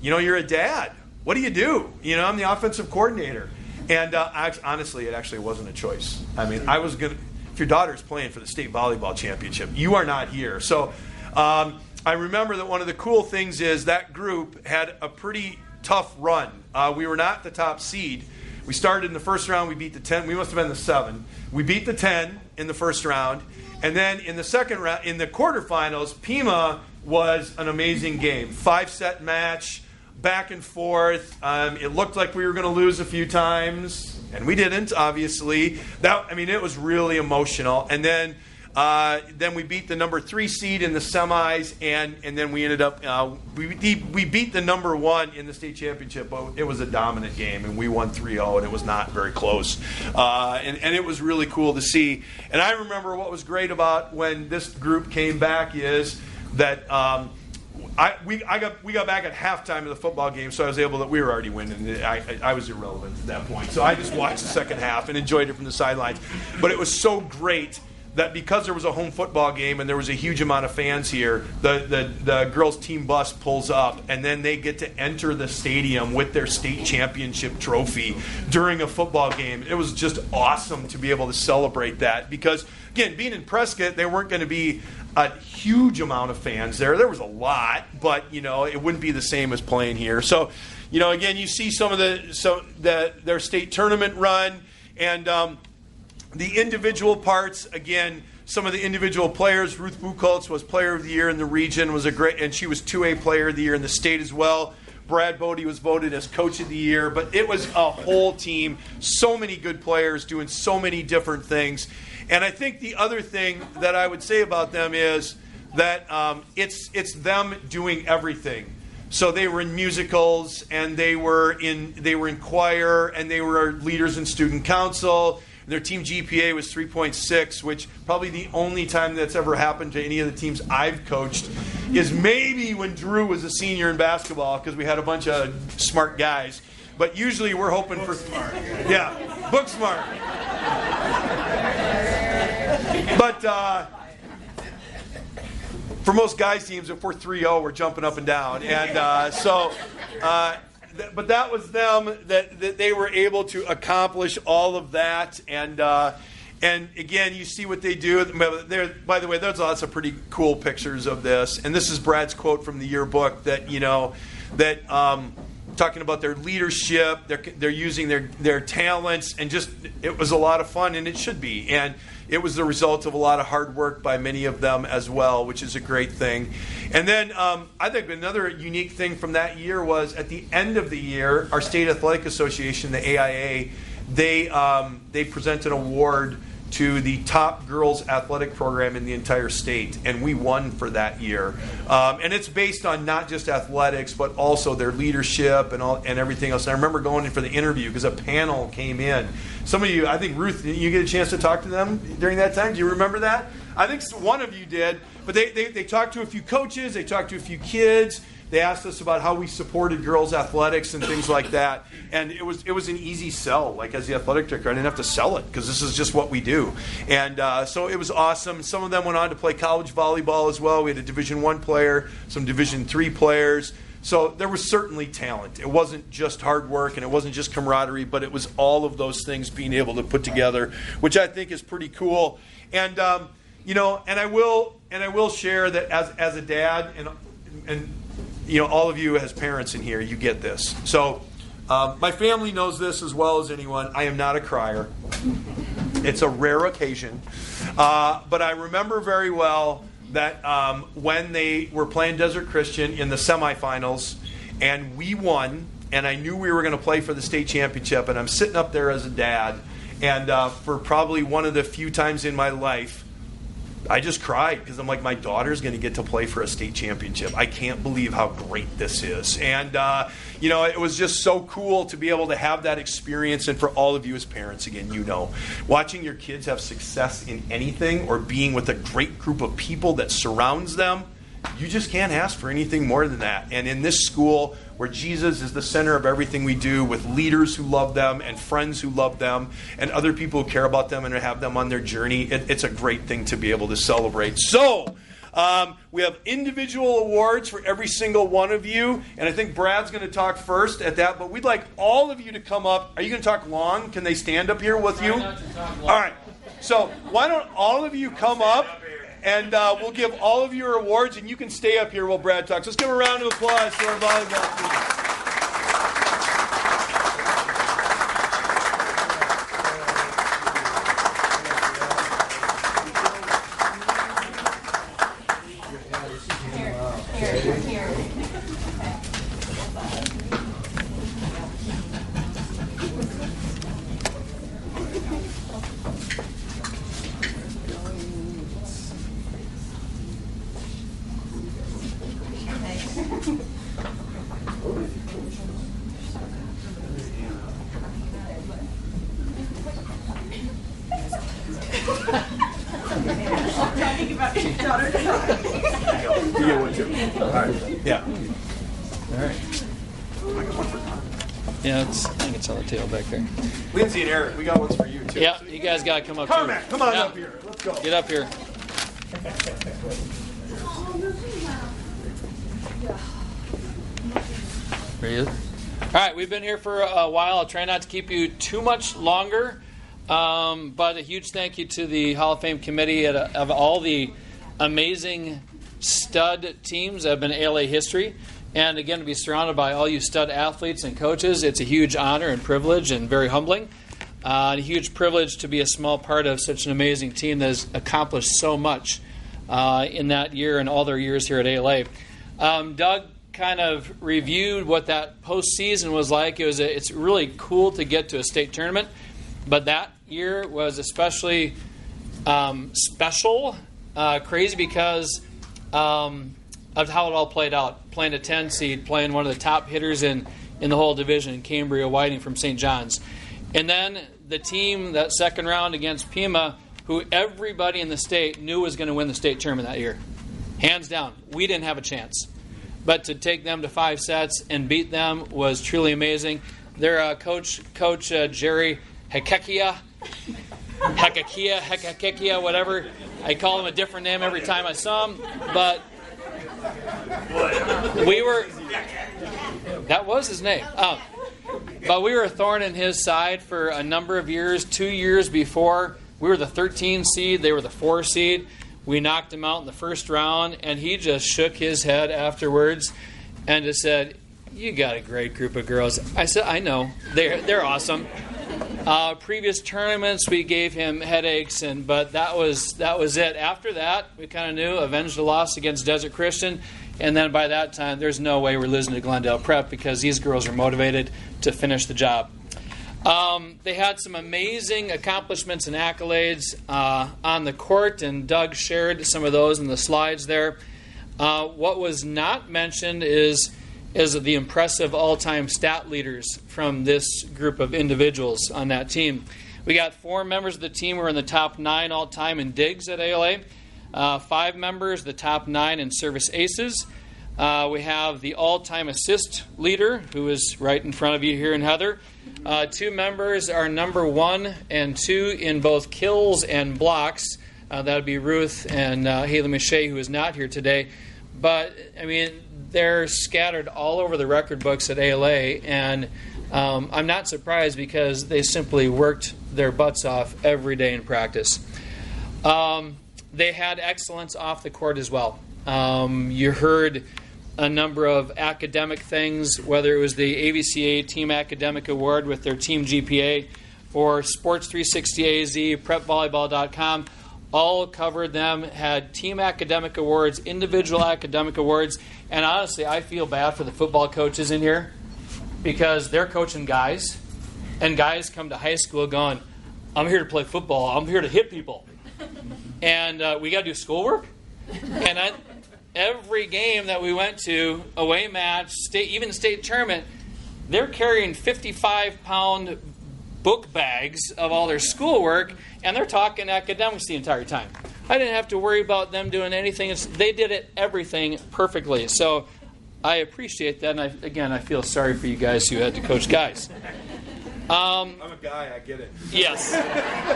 you're a dad. What do you do? I'm the offensive coordinator. And honestly, it actually wasn't a choice. I mean, I was going to, if your daughter's playing for the state volleyball championship, you are not here. So I remember that one of the cool things is that group had a pretty tough run. We were not the top seed. We started in the first round. We beat the 10. We must have been the 7. We beat the 10 in the first round. And then in the second round, in the quarterfinals, Pima was an amazing game. 5-set match, back and forth. It looked like we were going to lose a few times, and we didn't, obviously. It was really emotional. And then we beat the number 3 seed in the semis, and then we ended up we beat the number 1 in the state championship. But it was a dominant game, and we won 3-0, and it was not very close. And it was really cool to see. And I remember what was great about when this group came back is that we got back at halftime of the football game, so we were already winning. I was irrelevant at that point, so I just watched the second half and enjoyed it from the sidelines. But it was so great that because there was a home football game and there was a huge amount of fans here, the girls' team bus pulls up, and then they get to enter the stadium with their state championship trophy during a football game. It was just awesome to be able to celebrate that because, again, being in Prescott, there weren't going to be a huge amount of fans there. There was a lot, but, it wouldn't be the same as playing here. So, again, you see some of their state tournament run, and the individual parts, again, some of the individual players. Ruth Buchholz was Player of the Year in the region, and she was 2A Player of the Year in the state as well. Brad Bodie was voted as Coach of the Year, but it was a whole team, so many good players doing so many different things. And I think the other thing that I would say about them is that it's them doing everything. So they were in musicals, and they were in choir, and they were leaders in student council. Their team GPA was 3.6, which probably the only time that's ever happened to any of the teams I've coached is maybe when Drew was a senior in basketball, because we had a bunch of smart guys. But usually we're hoping book smart. Yeah, book smart. But for most guys' teams, if we're 3-0, we're jumping up and down. And but that was them, that they were able to accomplish all of that. And again, you see what they do. By the way, there's lots of pretty cool pictures of this. And this is Brad's quote from the yearbook that, talking about their leadership, they're using their talents, and just, it was a lot of fun, and it should be. And it was the result of a lot of hard work by many of them as well, which is a great thing. And then I think another unique thing from that year was at the end of the year, our State Athletic Association, the AIA, they present an award to the top girls athletic program in the entire state, and we won for that year. And it's based on not just athletics, but also their leadership and everything else. And I remember going in for the interview because a panel came in. Some of you, I think, Ruth, did you get a chance to talk to them during that time? Do you remember that? I think one of you did. But they talked to a few coaches, they talked to a few kids. They asked us about how we supported girls' athletics and things like that. And it was an easy sell. Like, as the athletic director, I didn't have to sell it because this is just what we do. And so it was awesome. Some of them went on to play college volleyball as well. We had a Division I player, some Division III players. So there was certainly talent. It wasn't just hard work, and it wasn't just camaraderie, but it was all of those things being able to put together, which I think is pretty cool. And and I will share that as a dad, and all of you as parents in here, you get this. So my family knows this as well as anyone. I am not a crier. It's a rare occasion. But I remember very well that when they were playing Desert Christian in the semifinals, and we won, and I knew we were going to play for the state championship, and I'm sitting up there as a dad, and for probably one of the few times in my life, I just cried because I'm like, my daughter's going to get to play for a state championship. I can't believe how great this is. And, it was just so cool to be able to have that experience. And for all of you as parents, again, watching your kids have success in anything or being with a great group of people that surrounds them, you just can't ask for anything more than that. And in this school, where Jesus is the center of everything we do, with leaders who love them and friends who love them and other people who care about them and have them on their journey, it's a great thing to be able to celebrate. So we have individual awards for every single one of you, and I think Brad's going to talk first at that, but we'd like all of you to come up. Are you going to talk long? Can they stand up here with you? All right. So why don't all of you come up? And we'll give all of your awards, and you can stay up here while Brad talks. Let's give a round of applause to our volleyball team. Yeah, it's think it's on the table back there. Lindsay and Eric, we got ones for you too. Yeah, you guys got to come up too. Carmack, come on Yeah. up here. Let's go. Get up here. All right, we've been here for a while. I'll try not to keep you too much longer, but a huge thank you to the Hall of Fame committee of all the amazing stud teams that have been ALA history. And again, to be surrounded by all you stud athletes and coaches, it's a huge honor and privilege and very humbling. And a huge privilege to be a small part of such an amazing team that has accomplished so much in that year and all their years here at ALA. Doug kind of reviewed what that postseason was like. It's really cool to get to a state tournament, but that year was especially special, crazy because of how it all played out. Playing a 10 seed, playing one of the top hitters in the whole division, Cambria Whiting from St. John's. And then the team, that second round against Pima, who everybody in the state knew was going to win the state tournament that year. Hands down. We didn't have a chance. But to take them to 5 sets and beat them was truly amazing. Their coach Jerry Hekekia, whatever. I call him a different name every time I saw him. But that was his name. But we were a thorn in his side for a number of years. 2 years before, we were the 13 seed. They were the 4 seed. We knocked him out in the first round, and he just shook his head afterwards and just said, "You got a great group of girls." I said, "I know. They're awesome." Previous tournaments, we gave him headaches, but that was it. After that, we kind of knew, avenged the loss against Desert Christian, and then by that time, there's no way we're losing to Glendale Prep because these girls are motivated to finish the job. They had some amazing accomplishments and accolades on the court, and Doug shared some of those in the slides there. What was not mentioned is the impressive all-time stat leaders from this group of individuals on that team. We got 4 members of the team who are in the top 9 all-time in digs at ALA. 5 members, the top 9 in service aces. We have the all-time assist leader, who is right in front of you here in Heather. 2 members are number 1 and 2 in both kills and blocks. That would be Ruth and Haley Mache, who is not here today. But, I mean, they're scattered all over the record books at ALA, and I'm not surprised because they simply worked their butts off every day in practice. They had excellence off the court as well. You heard a number of academic things, whether it was the AVCA Team Academic Award with their team GPA or Sports 360 AZ, PrepVolleyball.com, all covered them, had team academic awards, individual academic awards, and honestly, I feel bad for the football coaches in here because they're coaching guys, and guys come to high school going, "I'm here to play football, I'm here to hit people." And we got to do schoolwork. And every game that we went to, away match, even state tournament, they're carrying 55-pound book bags of all their schoolwork, and they're talking academics the entire time. I didn't have to worry about them doing anything. They did everything perfectly. So I appreciate that, and I feel sorry for you guys who had to coach guys. I'm a guy, I get it. Yes,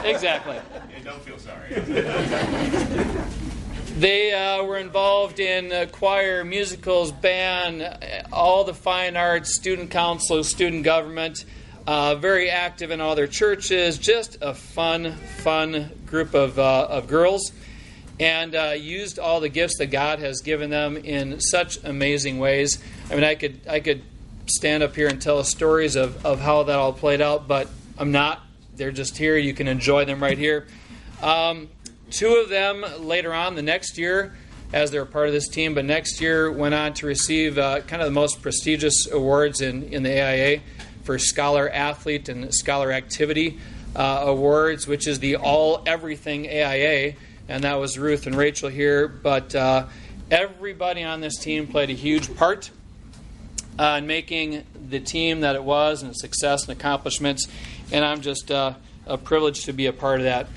exactly. And don't feel sorry. They were involved in choir, musicals, band, all the fine arts, student council, student government, very active in all their churches, just a fun group of girls, and used all the gifts that God has given them in such amazing ways. I mean, I could stand up here and tell stories of how that all played out, but I'm not. They're just here. You can enjoy them right here. 2 of them later on the next year, as they're part of this team, but next year went on to receive kind of the most prestigious awards in the AIA for Scholar Athlete and Scholar Activity Awards, which is the all-everything AIA, and that was Ruth and Rachel here. But everybody on this team played a huge part in making the team that it was and success and accomplishments, and I'm just privileged to be a part of that.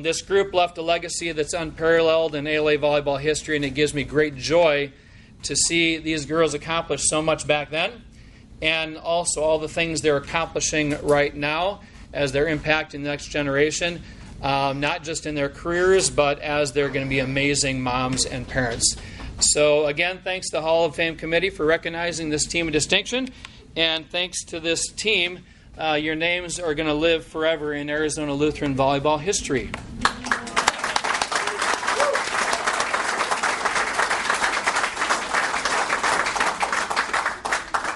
This group left a legacy that's unparalleled in ALA volleyball history, and it gives me great joy to see these girls accomplish so much back then and also all the things they're accomplishing right now as they're impacting the next generation, not just in their careers, but as they're going to be amazing moms and parents. So again, thanks to the Hall of Fame Committee for recognizing this team of distinction, and thanks to this team, your names are going to live forever in Arizona Lutheran volleyball history.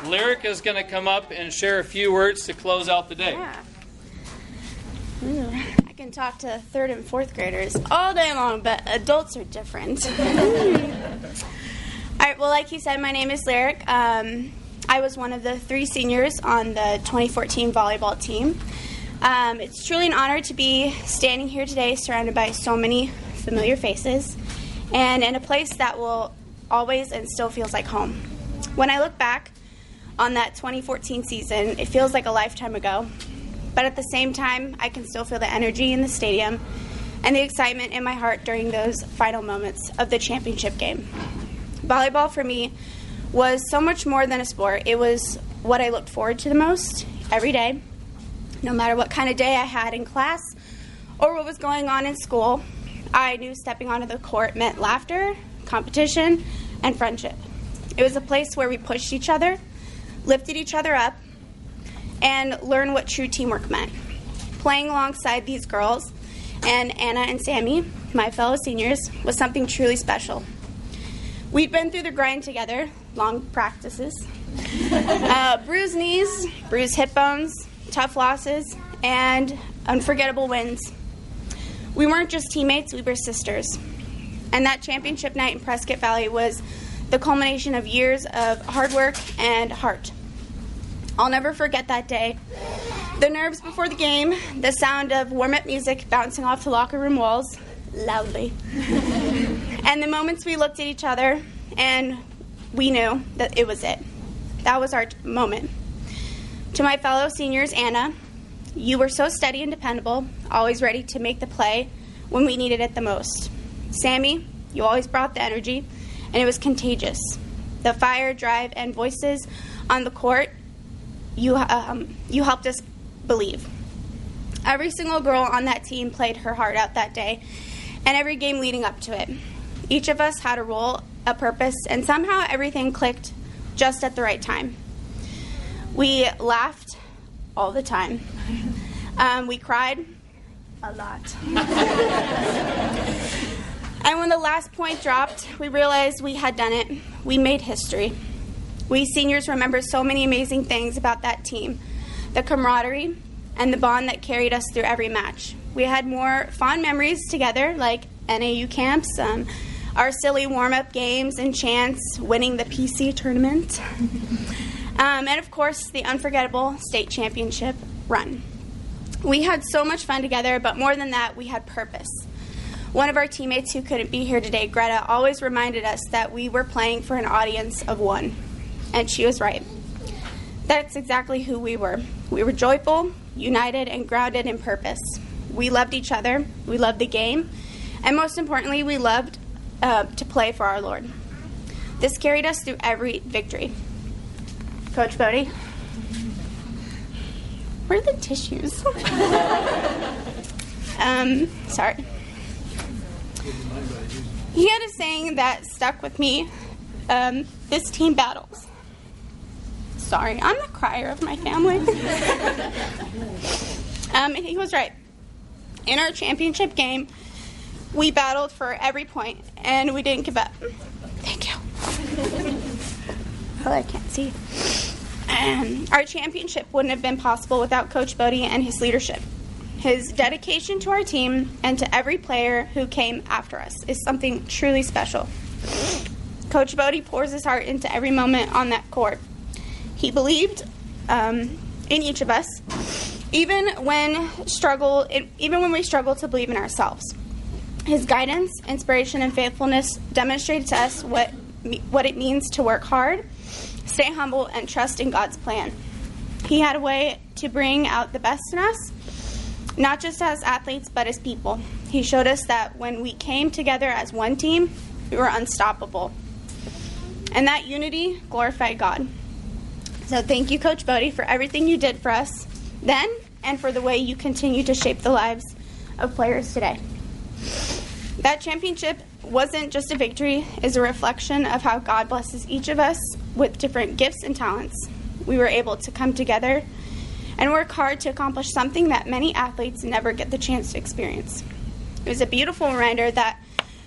Lyric is going to come up and share a few words to close out the day. Yeah. Ooh, I can talk to 3rd and 4th graders all day long, but adults are different. All right, well, like he said, my name is Lyric. I was one of the 3 seniors on the 2014 volleyball team. It's truly an honor to be standing here today surrounded by so many familiar faces and in a place that will always and still feels like home. When I look back on that 2014 season, it feels like a lifetime ago. But at the same time, I can still feel the energy in the stadium and the excitement in my heart during those final moments of the championship game. Volleyball for me was so much more than a sport. It was what I looked forward to the most every day. No matter what kind of day I had in class or what was going on in school, I knew stepping onto the court meant laughter, competition, and friendship. It was a place where we pushed each other, lifted each other up, and learned what true teamwork meant. Playing alongside these girls and Anna and Sammy, my fellow seniors, was something truly special. We'd been through the grind together, long practices, bruised knees, bruised hip bones, tough losses, and unforgettable wins. We weren't just teammates, we were sisters. And that championship night in Prescott Valley was the culmination of years of hard work and heart. I'll never forget that day. The nerves before the game, the sound of warm-up music bouncing off the locker room walls loudly, and the moments we looked at each other and we knew that it was it. That was our moment. To my fellow seniors, Anna, you were so steady and dependable, always ready to make the play when we needed it the most. Sammy, you always brought the energy, and it was contagious. The fire, drive, and voices on the court, you helped us believe. Every single girl on that team played her heart out that day, and every game leading up to it. Each of us had a role, a purpose, and somehow everything clicked just at the right time. We laughed all the time. We cried a lot. And when the last point dropped, we realized we had done it. We made history. We seniors remember so many amazing things about that team. The camaraderie and the bond that carried us through every match. We had more fond memories together, like NAU camps, our silly warm-up games and chants, winning the PC tournament, and of course, the unforgettable state championship run. We had so much fun together, but more than that, we had purpose. One of our teammates who couldn't be here today, Greta, always reminded us that we were playing for an audience of one, and she was right. That's exactly who we were. We were joyful, united, and grounded in purpose. We loved each other, we loved the game, and most importantly, we loved to play for our Lord. This carried us through every victory. Coach Bodie? Where are the tissues? Sorry. He had a saying that stuck with me. This team battles. Sorry, I'm the crier of my family. He was right. In our championship game, we battled for every point, and we didn't give up. Thank you. Oh, I can't see. Our championship wouldn't have been possible without Coach Bodie and his leadership. His dedication to our team and to every player who came after us is something truly special. Coach Bodie pours his heart into every moment on that court. He believed in each of us, even when we struggle to believe in ourselves. His guidance, inspiration, and faithfulness demonstrated to us what it means to work hard, stay humble, and trust in God's plan. He had a way to bring out the best in us, not just as athletes, but as people. He showed us that when we came together as one team, we were unstoppable. And that unity glorified God. So thank you, Coach Bodie, for everything you did for us then and for the way you continue to shape the lives of players today. That championship wasn't just a victory, it's a reflection of how God blesses each of us with different gifts and talents. We were able to come together and work hard to accomplish something that many athletes never get the chance to experience. It was a beautiful reminder that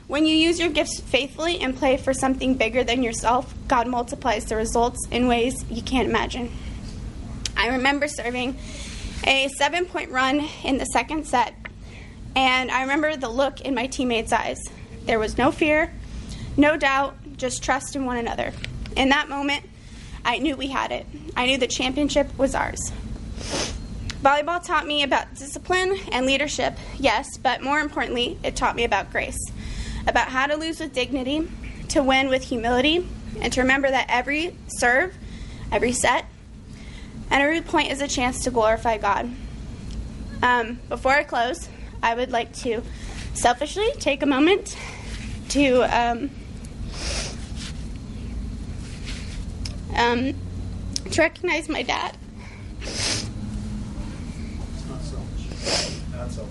when you use your gifts faithfully and play for something bigger than yourself, God multiplies the results in ways you can't imagine. I remember serving a 7-point run in the second set, and I remember the look in my teammates' eyes. There was no fear, no doubt, just trust in one another. In that moment, I knew we had it. I knew the championship was ours. Volleyball taught me about discipline and leadership, yes, but more importantly, it taught me about grace, about how to lose with dignity, to win with humility, and to remember that every serve, every set, and every point is a chance to glorify God. Before I close, I would like to selfishly take a moment to recognize my dad. Not so.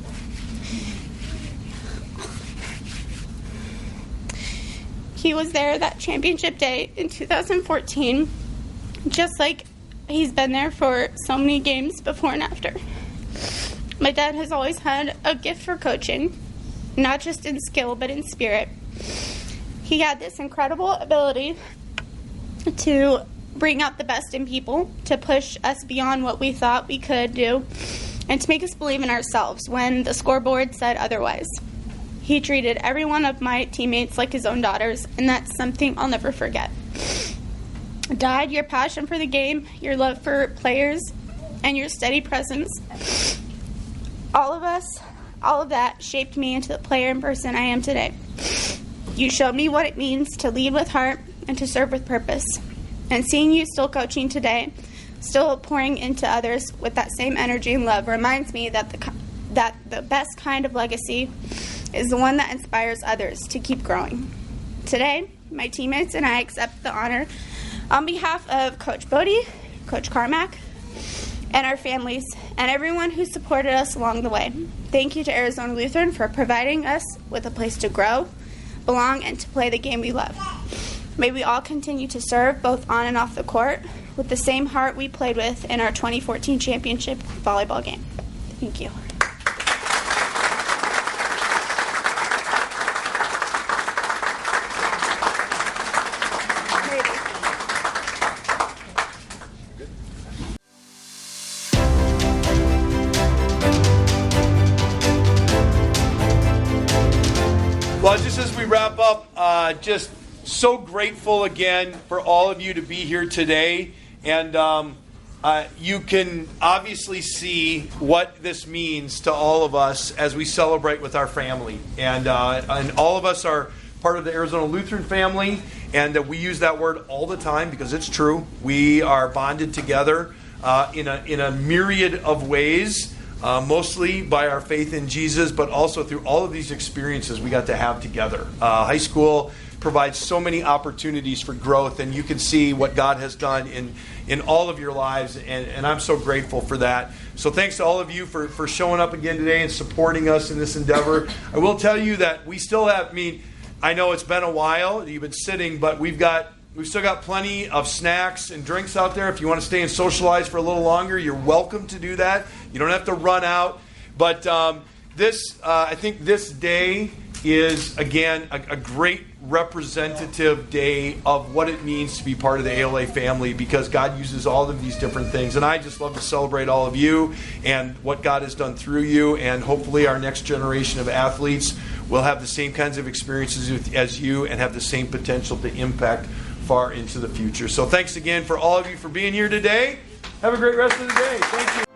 He was there that championship day in 2014, just like he's been there for so many games before and after. My dad has always had a gift for coaching, not just in skill, but in spirit. He had this incredible ability to bring out the best in people, to push us beyond what we thought we could do, and to make us believe in ourselves when the scoreboard said otherwise. He treated every one of my teammates like his own daughters, and that's something I'll never forget. Dad, your passion for the game, your love for players, and your steady presence, all of that shaped me into the player and person I am today. You showed me what it means to lead with heart and to serve with purpose. And seeing you still coaching today, still pouring into others with that same energy and love, reminds me that the best kind of legacy is the one that inspires others to keep growing. Today, my teammates and I accept the honor on behalf of Coach Bodie, Coach Carmack, and our families, and everyone who supported us along the way. Thank you to Arizona Lutheran for providing us with a place to grow, belong, and to play the game we love. May we all continue to serve both on and off the court with the same heart we played with in our 2014 championship volleyball game. Thank you. Well, just as we wrap up, just so grateful again for all of you to be here today. And you can obviously see what this means to all of us as we celebrate with our family. And all of us are part of the Arizona Lutheran family, and we use that word all the time because it's true. We are bonded together in a myriad of ways. Mostly by our faith in Jesus, but also through all of these experiences we got to have together. High school provides so many opportunities for growth, and you can see what God has done in all of your lives, and I'm so grateful for that. So thanks to all of you for showing up again today and supporting us in this endeavor. I will tell you that we still have, I know it's been a while, you've been sitting, but we've still got plenty of snacks and drinks out there. If you want to stay and socialize for a little longer, you're welcome to do that. You don't have to run out. But I think this day is, again, a great representative day of what it means to be part of the ALA family, because God uses all of these different things. And I just love to celebrate all of you and what God has done through you. And hopefully our next generation of athletes will have the same kinds of experiences as you and have the same potential to impact far into the future. So thanks again for all of you for being here today. Have a great rest of the day. Thank you.